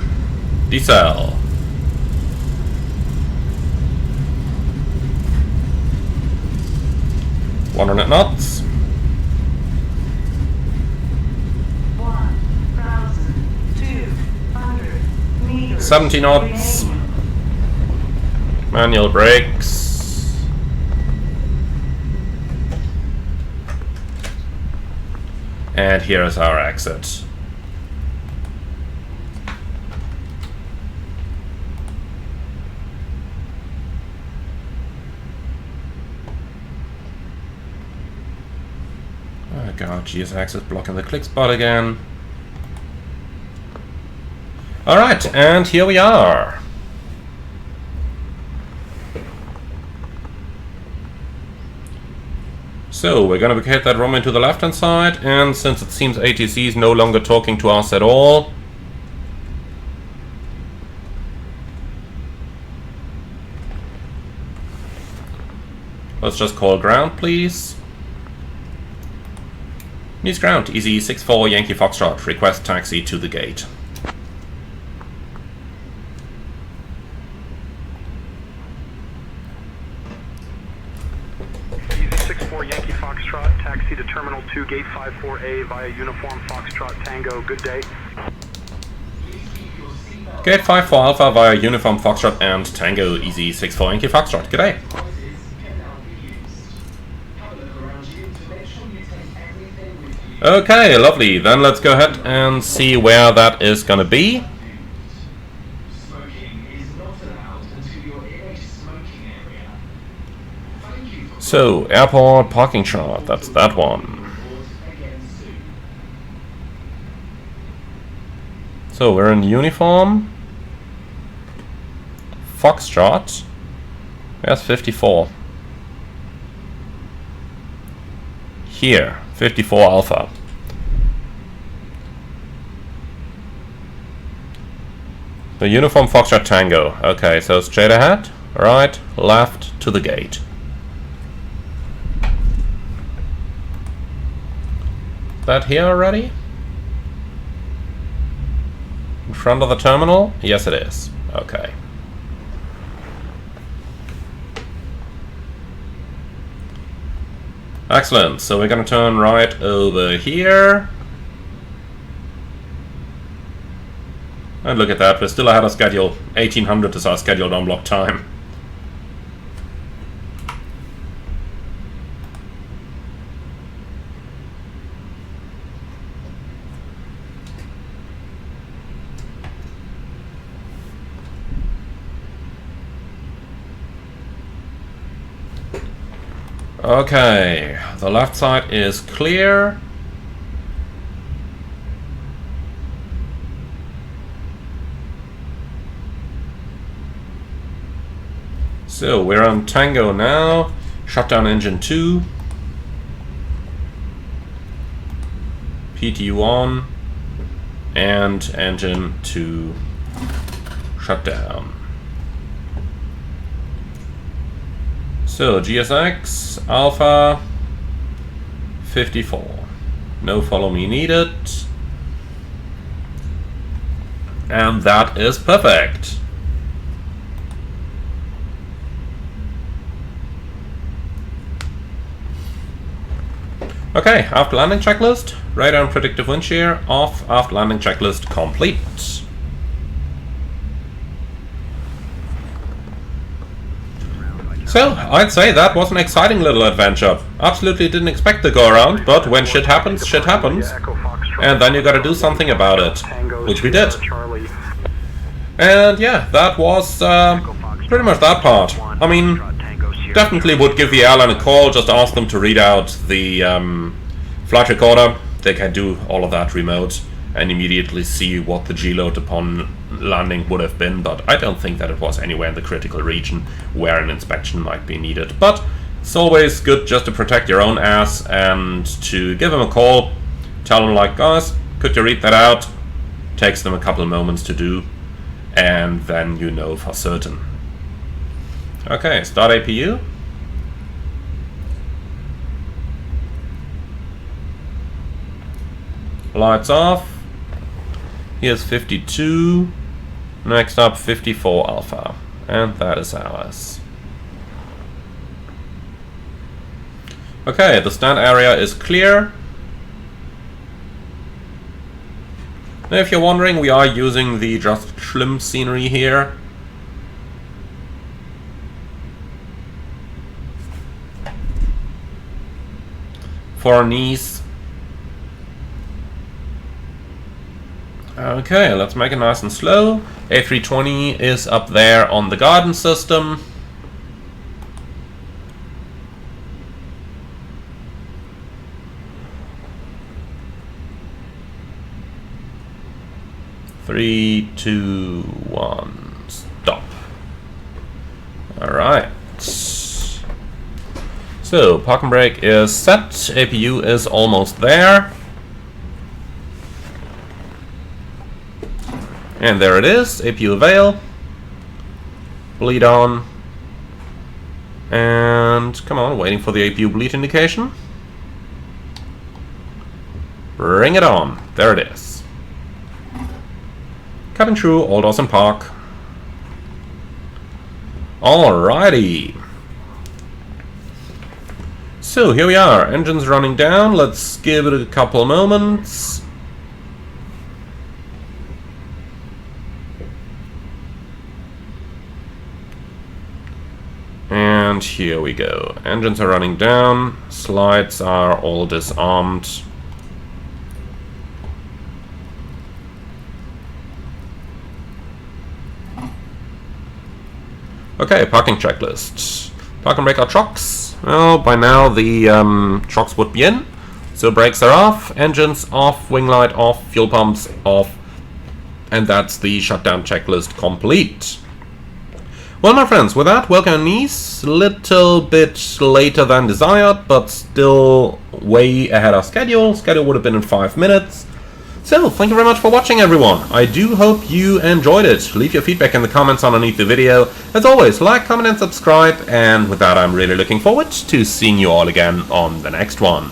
decel. $100 knots. 1,200 meters. 70 knots. Manual brakes. And here is our exit. Oh god, GSX is blocking the click spot again. Alright, and here we are. So, we're going to vacate that runway to the left-hand side, and since it seems ATC is no longer talking to us at all, Let's just call ground, please. News ground, easy 64 Yankee Foxtrot, request taxi to the gate. Easy 64 Yankee Foxtrot, taxi to Terminal 2, Gate 54A via Uniform Foxtrot Tango. Good day. Gate 54 Alpha via Uniform Foxtrot and Tango, easy 64 Yankee Foxtrot. Good day. Okay, lovely. Then let's go ahead and see where that is gonna be. So, airport parking chart, that's that one. So, we're in uniform. Foxtrot. Where's 54? Here, 54 Alpha. The uniform Foxtrot Tango. Okay, so straight ahead, right, left to the gate. That here already? In front of the terminal? Yes, it is. Okay. Excellent. So we're going to turn right over here. And look at that. We're still ahead of schedule. 1800 is our scheduled on-block time. Okay, the left side is clear. So we're on Tango now. Shutdown engine 2. PT1 and engine 2 shutdown. So, GSX, Alpha, 54. No follow me needed. And that is perfect. Okay, after landing checklist, radar and predictive wind shear off, after landing checklist complete. So, I'd say that was an exciting little adventure. Absolutely didn't expect to go around, but when shit happens, and then you gotta do something about it, which we did. And yeah, that was pretty much that part. I mean, definitely would give the airline a call, just ask them to read out the flight recorder. They can do all of that remote and immediately see what the G-load upon landing would have been, but I don't think that it was anywhere in the critical region where an inspection might be needed. But it's always good just to protect your own ass and to give them a call, tell them like, guys, could you read that out? Takes them a couple of moments to do, and then you know for certain. Okay, start APU. Lights off. Here's 52. Next up, 54 Alpha. And that is ours. Okay, the stand area is clear. Now, if you're wondering, we are using the just schlimm scenery here. For Nice. Okay, let's make it nice and slow. A320 is up there on the garden system. Three, two, one, stop. Alright. So, parking brake is set. APU is almost there. And there it is, APU avail, bleed on, And come on, waiting for the APU bleed indication. Bring it on. There it is. Cabin crew, all doors in park. Alrighty. So here we are, engines running down. Let's give it a couple moments. And here we go. Engines are running down. Slides are all disarmed. Okay, parking checklist. Park and brake our trucks. Well, by now the trucks would be in. So brakes are off, engines off, wing light off, fuel pumps off. And that's the shutdown checklist complete. Well, my friends, with that, welcome to Nice. Little bit later than desired, but still way ahead of schedule. Schedule would have been in 5 minutes. So, thank you very much for watching, everyone. I do hope you enjoyed it. Leave your feedback in the comments underneath the video. As always, like, comment, and subscribe. And with that, I'm really looking forward to seeing you all again on the next one.